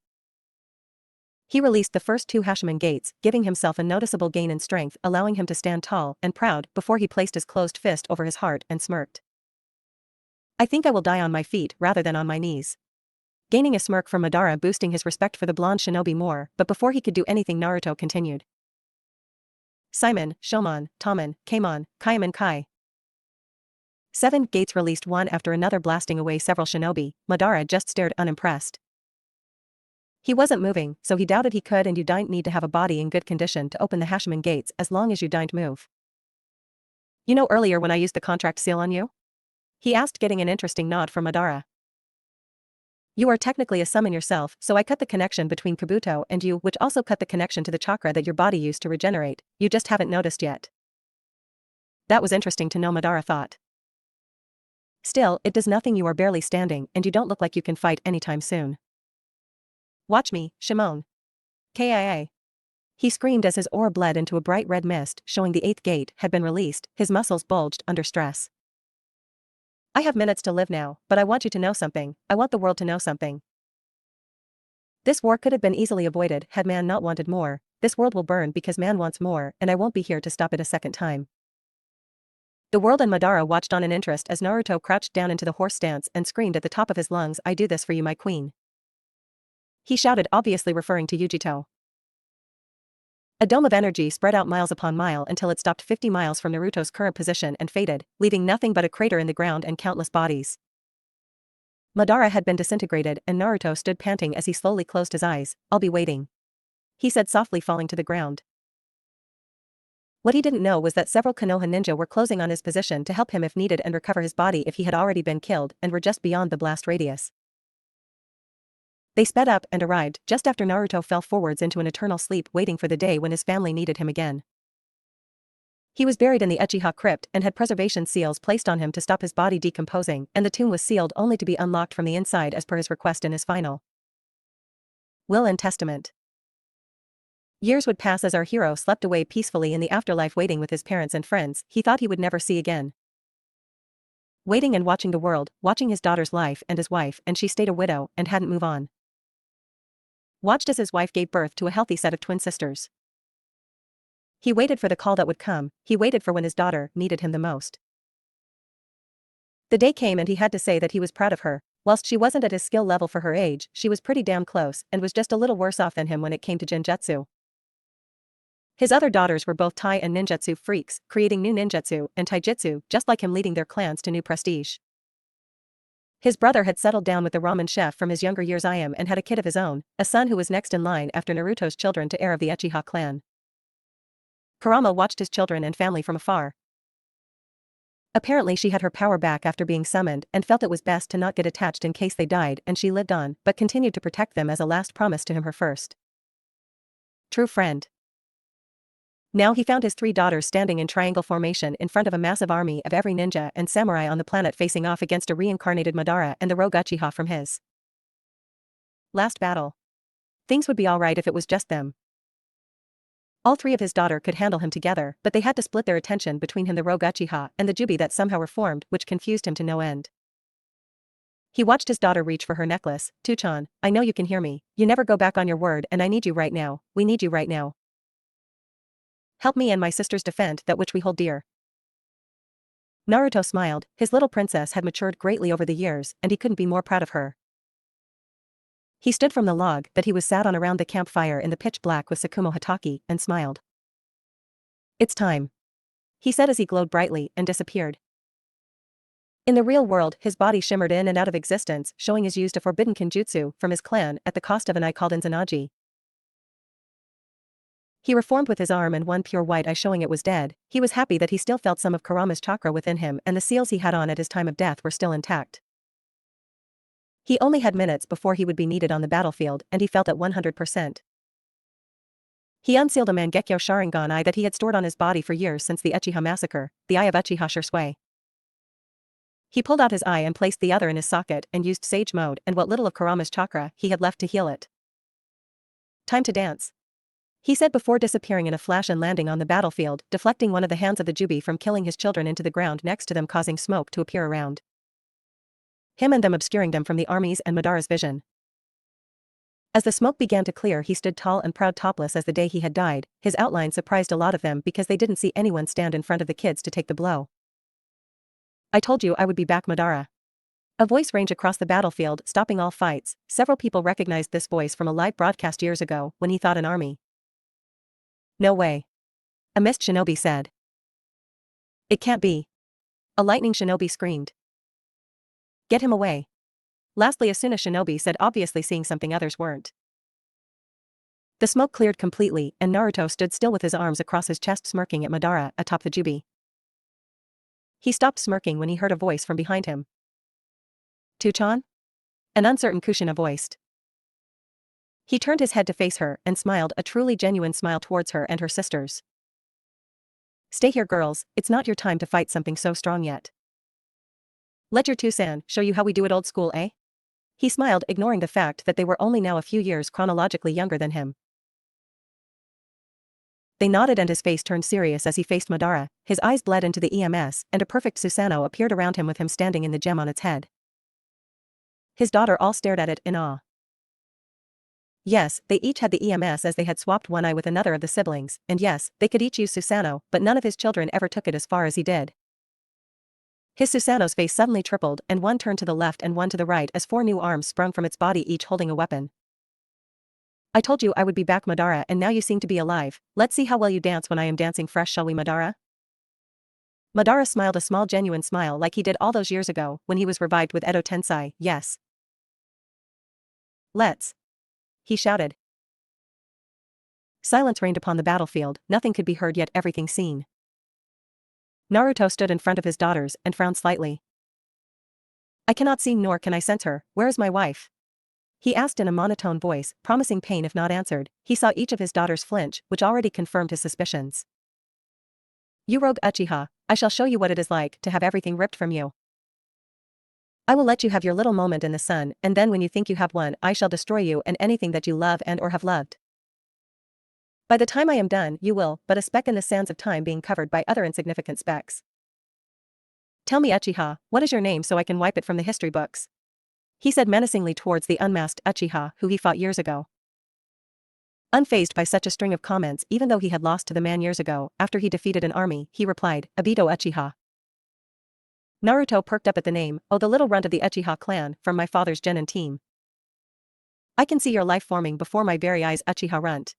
He released the first 2 Hashimoto gates, giving himself a noticeable gain in strength, allowing him to stand tall and proud before he placed his closed fist over his heart and smirked. I think I will die on my feet rather than on my knees. Gaining a smirk from Madara, boosting his respect for the blonde shinobi more, but before he could do anything, Naruto continued. Simon, Shomon, Tomon, Kaimon, Kaiman Kai. 7 gates released one after another, blasting away several shinobi. Madara just stared unimpressed. He wasn't moving, so he doubted he could, and you don't need to have a body in good condition to open the Hashimoto gates as long as you don't move. You know earlier when I used the contract seal on you? He asked, getting an interesting nod from Madara. You are technically a summon yourself, so I cut the connection between Kabuto and you, which also cut the connection to the chakra that your body used to regenerate. You just haven't noticed yet. That was interesting to know, Madara thought. Still, it does nothing. You are barely standing, and you don't look like you can fight anytime soon. Watch me, Shimon. Kia. He screamed as his aura bled into a bright red mist, showing the 8th gate had been released. His muscles bulged under stress. I have minutes to live now, but I want you to know something. I want the world to know something. This war could have been easily avoided had man not wanted more. This world will burn because man wants more, and I won't be here to stop it a second time. The world and Madara watched on in interest as Naruto crouched down into the horse stance and screamed at the top of his lungs, I do this for you, my queen. He shouted, obviously referring to Yugito. A dome of energy spread out miles upon mile until it stopped 50 miles from Naruto's current position and faded, leaving nothing but a crater in the ground and countless bodies. Madara had been disintegrated and Naruto stood panting as he slowly closed his eyes. I'll be waiting, he said softly, falling to the ground. What he didn't know was that several Konoha ninja were closing on his position to help him if needed and recover his body if he had already been killed, and were just beyond the blast radius. They sped up and arrived just after Naruto fell forwards into an eternal sleep, waiting for the day when his family needed him again. He was buried in the Uchiha crypt and had preservation seals placed on him to stop his body decomposing, and the tomb was sealed only to be unlocked from the inside as per his request in his final will and testament. Years would pass as our hero slept away peacefully in the afterlife, waiting with his parents and friends he thought he would never see again. Waiting and watching the world, watching his daughter's life and his wife, and she stayed a widow and hadn't moved on. Watched as his wife gave birth to a healthy set of twin sisters. He waited for the call that would come. He waited for when his daughter needed him the most. The day came and he had to say that he was proud of her. Whilst she wasn't at his skill level for her age, she was pretty damn close and was just a little worse off than him when it came to Genjutsu. His other daughters were both Tai and ninjutsu freaks, creating new ninjutsu and taijutsu just like him, leading their clans to new prestige. His brother had settled down with the ramen chef from his younger years and had a kid of his own, a son who was next in line after Naruto's children to heir of the Uchiha clan. Kurama watched his children and family from afar. Apparently she had her power back after being summoned and felt it was best to not get attached in case they died, and she lived on but continued to protect them as a last promise to him, her first true friend. Now he found his 3 daughters standing in triangle formation in front of a massive army of every ninja and samurai on the planet, facing off against a reincarnated Madara and the rogue Uchiha from his last battle. Things would be alright if it was just them. All 3 of his daughter could handle him together, but they had to split their attention between him, the rogue Uchiha, and the Jubi that somehow were formed, which confused him to no end. He watched his daughter reach for her necklace. Tuchan, I know you can hear me. You never go back on your word, and I need you right now. We need you right now. Help me and my sisters defend that which we hold dear. Naruto smiled. His little princess had matured greatly over the years, and he couldn't be more proud of her. He stood from the log that he was sat on around the campfire in the pitch black with Tsukumo Hatake and smiled. It's time, he said as he glowed brightly and disappeared. In the real world, his body shimmered in and out of existence, showing his used a forbidden kenjutsu from his clan at the cost of an eye called Inzanaji. He reformed with his arm and one pure white eye, showing it was dead. He was happy that he still felt some of Kurama's chakra within him, and the seals he had on at his time of death were still intact. He only had minutes before he would be needed on the battlefield, and he felt at 100%. He unsealed a Mangekyo Sharingan eye that he had stored on his body for years since the Uchiha massacre, the eye of Uchiha Shursui. He pulled out his eye and placed the other in his socket and used Sage Mode and what little of Kurama's chakra he had left to heal it. Time to dance, he said before disappearing in a flash and landing on the battlefield, deflecting one of the hands of the Jubi from killing his children into the ground next to them, causing smoke to appear around him and them, obscuring them from the army's and Madara's vision. As the smoke began to clear, he stood tall and proud, topless as the day he had died. His outline surprised a lot of them because they didn't see anyone stand in front of the kids to take the blow. I told you I would be back, Madara. A voice ranged across the battlefield, stopping all fights. Several people recognized this voice from a live broadcast years ago when he thought an army. No way. A mist shinobi said. It can't be. A lightning shinobi screamed. Get him away. Lastly, Asuna shinobi said, obviously seeing something others weren't. The smoke cleared completely, and Naruto stood still with his arms across his chest, smirking at Madara atop the Jubi. He stopped smirking when he heard a voice from behind him. Tuchan? An uncertain Kushina voiced. He turned his head to face her and smiled, a truly genuine smile towards her and her sisters. Stay here, girls, it's not your time to fight something so strong yet. Let your Tusan show you how we do it old school, eh? He smiled, ignoring the fact that they were only now a few years chronologically younger than him. They nodded and his face turned serious as he faced Madara. His eyes bled into the EMS, and a perfect Susanoo appeared around him with him standing in the gem on its head. His daughter all stared at it in awe. Yes, they each had the EMS as they had swapped one eye with another of the siblings, and yes, they could each use Susanoo, but none of his children ever took it as far as he did. His Susanoo's face suddenly tripled, and one turned to the left and one to the right as 4 new arms sprung from its body, each holding a weapon. I told you I would be back, Madara, and now you seem to be alive. Let's see how well you dance when I am dancing fresh, shall we, Madara? Madara smiled, a small genuine smile like he did all those years ago when he was revived with Edo Tensei. Yes. Let's. He shouted. Silence reigned upon the battlefield, nothing could be heard yet everything seen. Naruto stood in front of his daughters and frowned slightly. I cannot see nor can I sense her. Where is my wife? He asked in a monotone voice, promising pain if not answered. He saw each of his daughters flinch, which already confirmed his suspicions. You rogue Uchiha, I shall show you what it is like to have everything ripped from you. I will let you have your little moment in the sun, and then when you think you have won, I shall destroy you and anything that you love and or have loved. By the time I am done, you will but a speck in the sands of time, being covered by other insignificant specks. Tell me, Uchiha, what is your name so I can wipe it from the history books? He said menacingly towards the unmasked Uchiha who he fought years ago. Unfazed by such a string of comments, even though he had lost to the man years ago after he defeated an army, he replied, Obito Uchiha. Naruto perked up at the name. Oh, the little runt of the Uchiha clan, from my father's genin team. I can see your life forming before my very eyes, Uchiha runt.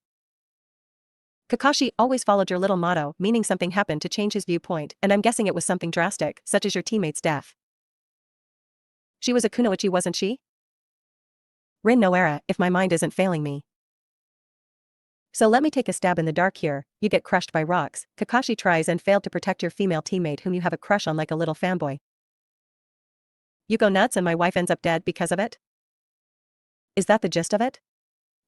Kakashi always followed your little motto, meaning something happened to change his viewpoint, and I'm guessing it was something drastic, such as your teammate's death. She was a kunoichi, wasn't she? Rin Noara, if my mind isn't failing me. So let me take a stab in the dark here. You get crushed by rocks. Kakashi tries and failed to protect your female teammate whom you have a crush on like a little fanboy. You go nuts and my wife ends up dead because of it? Is that the gist of it?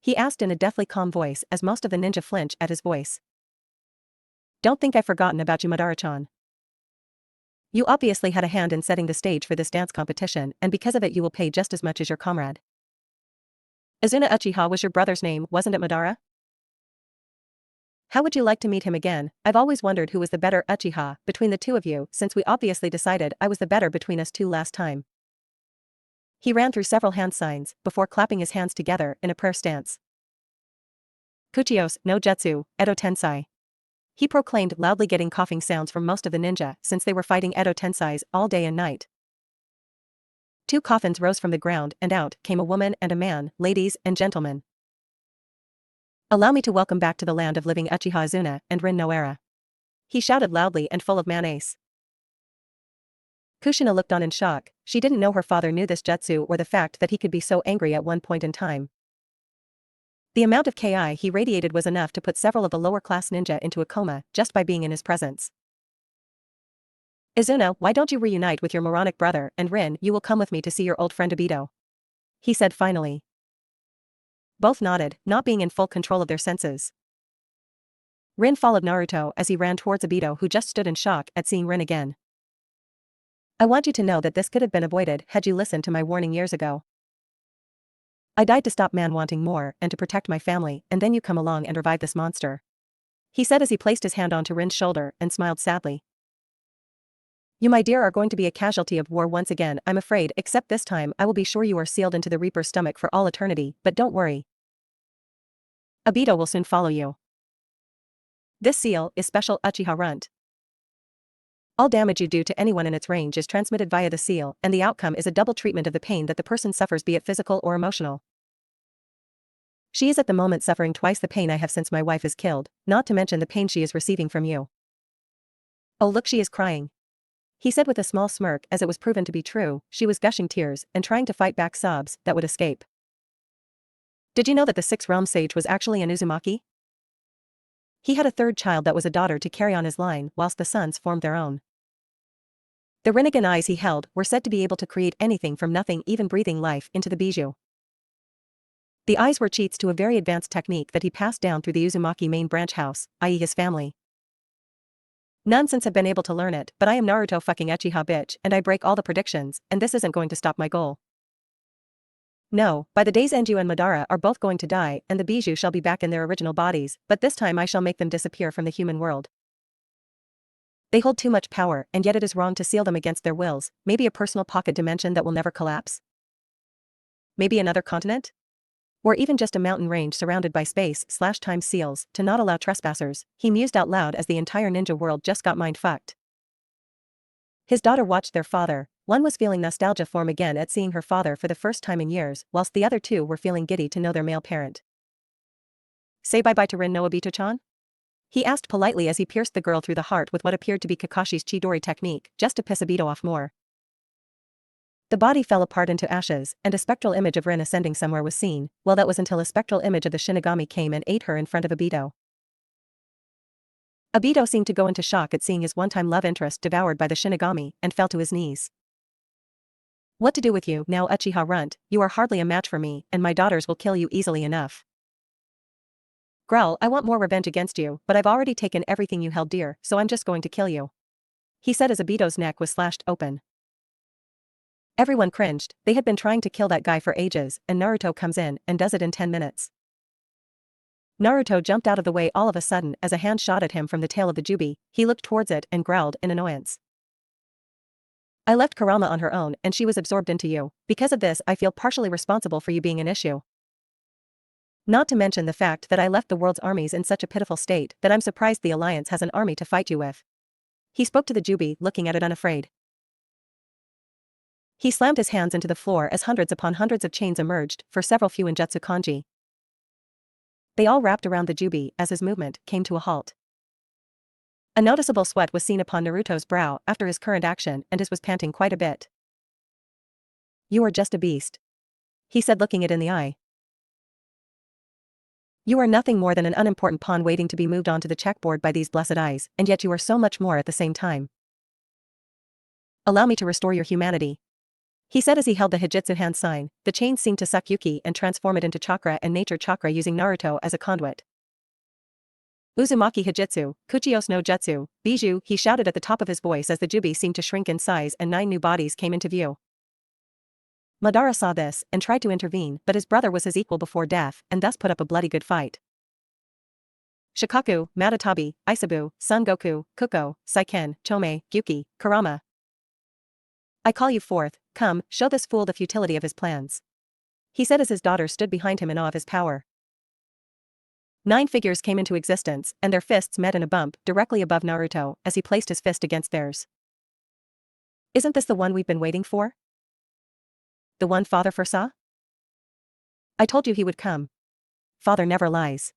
He asked in a deathly calm voice as most of the ninja flinch at his voice. Don't think I've forgotten about you, Madara-chan. You obviously had a hand in setting the stage for this dance competition, and because of it you will pay just as much as your comrade. Azuna Uchiha was your brother's name, wasn't it, Madara? How would you like to meet him again? I've always wondered who was the better Uchiha between the two of you, since we obviously decided I was the better between us two last time. He ran through several hand signs before clapping his hands together in a prayer stance. Kuchios no Jutsu, Edo Tensei. He proclaimed, loudly, getting coughing sounds from most of the ninja since they were fighting Edo Tenseis all day and night. 2 coffins rose from the ground and out came a woman and a man. Ladies and gentlemen, allow me to welcome back to the land of living Uchiha Azuna and Rin Noara. He shouted loudly and full of menace. Kushina looked on in shock. She didn't know her father knew this jutsu or the fact that he could be so angry at one point in time. The amount of Ki he radiated was enough to put several of the lower-class ninja into a coma just by being in his presence. Izuna, why don't you reunite with your moronic brother, and Rin, you will come with me to see your old friend Obito. He said finally. Both nodded, not being in full control of their senses. Rin followed Naruto as he ran towards Obito, who just stood in shock at seeing Rin again. I want you to know that this could have been avoided had you listened to my warning years ago. I died to stop man wanting more and to protect my family, and then you come along and revive this monster. He said as he placed his hand onto Rin's shoulder and smiled sadly. You, my dear, are going to be a casualty of war once again, I'm afraid, except this time I will be sure you are sealed into the Reaper's stomach for all eternity, but don't worry. Obito will soon follow you. This seal is special Uchiha Runt. All damage you do to anyone in its range is transmitted via the seal, and the outcome is a double treatment of the pain that the person suffers, be it physical or emotional. She is at the moment suffering twice the pain I have since my wife is killed, not to mention the pain she is receiving from you. Oh look, she is crying. He said with a small smirk, as it was proven to be true, she was gushing tears and trying to fight back sobs that would escape. Did you know that the Six Realm Sage was actually an Uzumaki? He had a third child that was a daughter to carry on his line, whilst the sons formed their own. The Rinnegan eyes he held were said to be able to create anything from nothing, even breathing life into the bijou. The eyes were cheats to a very advanced technique that he passed down through the Uzumaki main branch house, i.e. his family. None since have been able to learn it, but I am Naruto fucking Uchiha bitch, and I break all the predictions, and this isn't going to stop my goal. No, by the day's end you and Madara are both going to die, and the bijou shall be back in their original bodies, but this time I shall make them disappear from the human world. They hold too much power, and yet it is wrong to seal them against their wills, maybe a personal pocket dimension that will never collapse? Maybe another continent? Or even just a mountain range surrounded by space/time seals, to not allow trespassers, he mused out loud as the entire ninja world just got mind-fucked. His daughter watched their father, one was feeling nostalgia form again at seeing her father for the first time in years, whilst the other two were feeling giddy to know their male parent. Say bye-bye to Rin no Obito-chan? He asked politely as he pierced the girl through the heart with what appeared to be Kakashi's Chidori technique, just to piss Obito off more. The body fell apart into ashes, and a spectral image of Rin ascending somewhere was seen. Well, that was until a spectral image of the Shinigami came and ate her in front of Obito. Obito seemed to go into shock at seeing his one-time love interest devoured by the Shinigami, and fell to his knees. What to do with you now, Uchiha Runt? You are hardly a match for me, and my daughters will kill you easily enough. Growl, I want more revenge against you, but I've already taken everything you held dear, so I'm just going to kill you. He said as Obito's neck was slashed open. Everyone cringed, they had been trying to kill that guy for ages, and Naruto comes in and does it in 10 minutes. Naruto jumped out of the way all of a sudden as a hand shot at him from the tail of the jubi. He looked towards it and growled in annoyance. I left Kurama on her own and she was absorbed into you. Because of this I feel partially responsible for you being an issue. Not to mention the fact that I left the world's armies in such a pitiful state that I'm surprised the Alliance has an army to fight you with. He spoke to the jubi, looking at it unafraid. He slammed his hands into the floor as hundreds upon hundreds of chains emerged for several few Injutsu kanji. They all wrapped around the jubi as his movement came to a halt. A noticeable sweat was seen upon Naruto's brow after his current action, and his was panting quite a bit. You are just a beast. He said, looking it in the eye. You are nothing more than an unimportant pawn waiting to be moved onto the checkboard by these blessed eyes, and yet you are so much more at the same time. Allow me to restore your humanity. He said as he held the Hijitsu hand sign. The chains seemed to suck Yuki and transform it into chakra and nature chakra using Naruto as a conduit. Uzumaki Hijitsu, Kuchiyos no Jutsu, Bijou, he shouted at the top of his voice as the jubi seemed to shrink in size and 9 new bodies came into view. Madara saw this and tried to intervene, but his brother was his equal before death and thus put up a bloody good fight. Shikaku, Matatabi, Isabu, Son Goku, Kuko, Saiken, Chome, Gyuki, Kurama. I call you forth, come, show this fool the futility of his plans. He said as his daughter stood behind him in awe of his power. 9 figures came into existence, and their fists met in a bump directly above Naruto as he placed his fist against theirs. Isn't this the one we've been waiting for? The one Father foresaw? I told you he would come. Father never lies.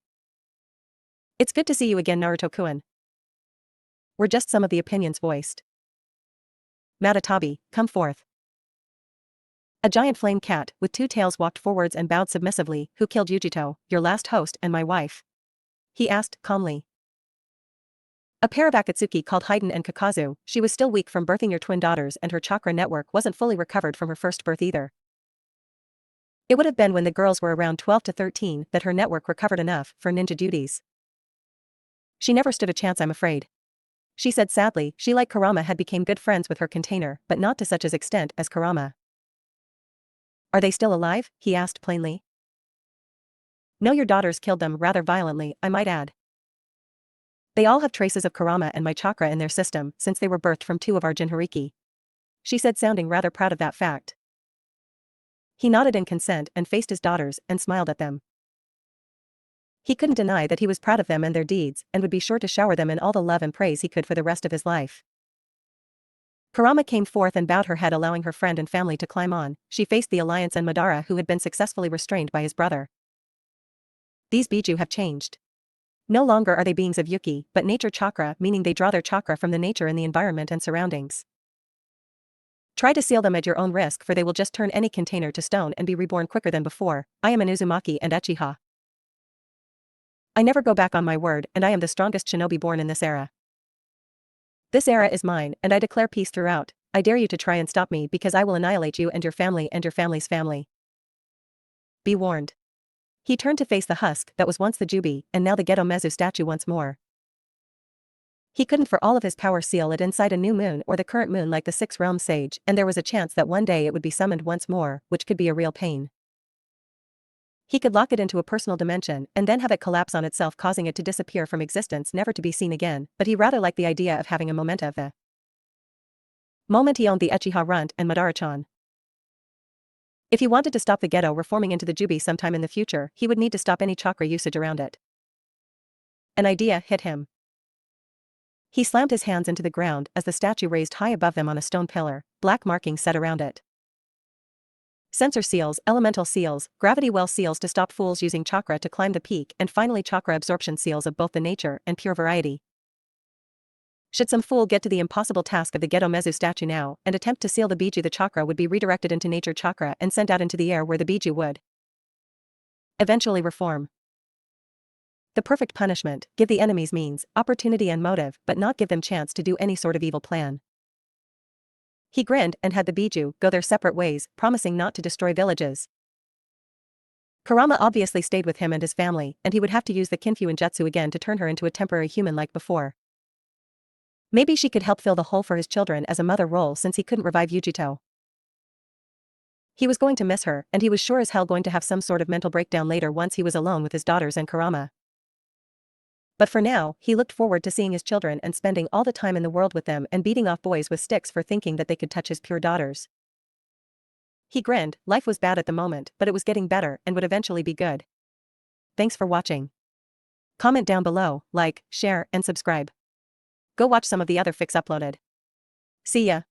It's good to see you again, Naruto-kun. Were just some of the opinions voiced. Matatabi, come forth. A giant flame cat with 2 tails walked forwards and bowed submissively. Who killed Yugito, your last host and my wife? He asked calmly. A pair of Akatsuki called Haiden and Kakazu. She was still weak from birthing your twin daughters and her chakra network wasn't fully recovered from her first birth either. It would have been when the girls were around 12 to 13 that her network recovered enough for ninja duties. She never stood a chance, I'm afraid. She said sadly. She, like Kurama, had become good friends with her container, but not to such an extent as Kurama. Are they still alive? He asked plainly. No, your daughters killed them rather violently, I might add. They all have traces of Kurama and my chakra in their system since they were birthed from 2 of our Jinhariki. She said, sounding rather proud of that fact. He nodded in consent and faced his daughters and smiled at them. He couldn't deny that he was proud of them and their deeds, and would be sure to shower them in all the love and praise he could for the rest of his life. Kurama came forth and bowed her head, allowing her friend and family to climb on. She faced the Alliance and Madara, who had been successfully restrained by his brother. These Biju have changed. No longer are they beings of Yuki, but nature chakra, meaning they draw their chakra from the nature and the environment and surroundings. Try to seal them at your own risk, for they will just turn any container to stone and be reborn quicker than before. I am an Uzumaki and Uchiha. I never go back on my word, and I am the strongest shinobi born in this era. This era is mine, and I declare peace throughout. I dare you to try and stop me, because I will annihilate you and your family and your family's family. Be warned. He turned to face the husk that was once the Jubi, and now the Geto Mezu statue once more. He couldn't for all of his power seal it inside a new moon or the current moon like the 6 realm sage, and there was a chance that one day it would be summoned once more, which could be a real pain. He could lock it into a personal dimension and then have it collapse on itself, causing it to disappear from existence, never to be seen again, but he rather liked the idea of having a memento of the moment he owned the Uchiha Runt and Madara-chan. If he wanted to stop the Geto reforming into the Jubi sometime in the future, he would need to stop any chakra usage around it. An idea hit him. He slammed his hands into the ground as the statue raised high above them on a stone pillar, black markings set around it. Sensor seals, elemental seals, gravity well seals to stop fools using chakra to climb the peak, and finally chakra absorption seals of both the nature and pure variety. Should some fool get to the impossible task of the Geto Mezu statue now and attempt to seal the Biju, the chakra would be redirected into nature chakra and sent out into the air, where the Biju would eventually reform. The perfect punishment: give the enemies means, opportunity and motive, but not give them chance to do any sort of evil plan. He grinned and had the Biju go their separate ways, promising not to destroy villages. Kurama obviously stayed with him and his family, and he would have to use the Kinfu Injutsu again to turn her into a temporary human like before. Maybe she could help fill the hole for his children as a mother role, since he couldn't revive Yugito. He was going to miss her, and he was sure as hell going to have some sort of mental breakdown later once he was alone with his daughters and Kurama. But for now, he looked forward to seeing his children and spending all the time in the world with them and beating off boys with sticks for thinking that they could touch his pure daughters. He grinned. Life was bad at the moment, but it was getting better and would eventually be good. Thanks for watching. Comment down below, like, share, and subscribe. Go watch some of the other fics uploaded. See ya.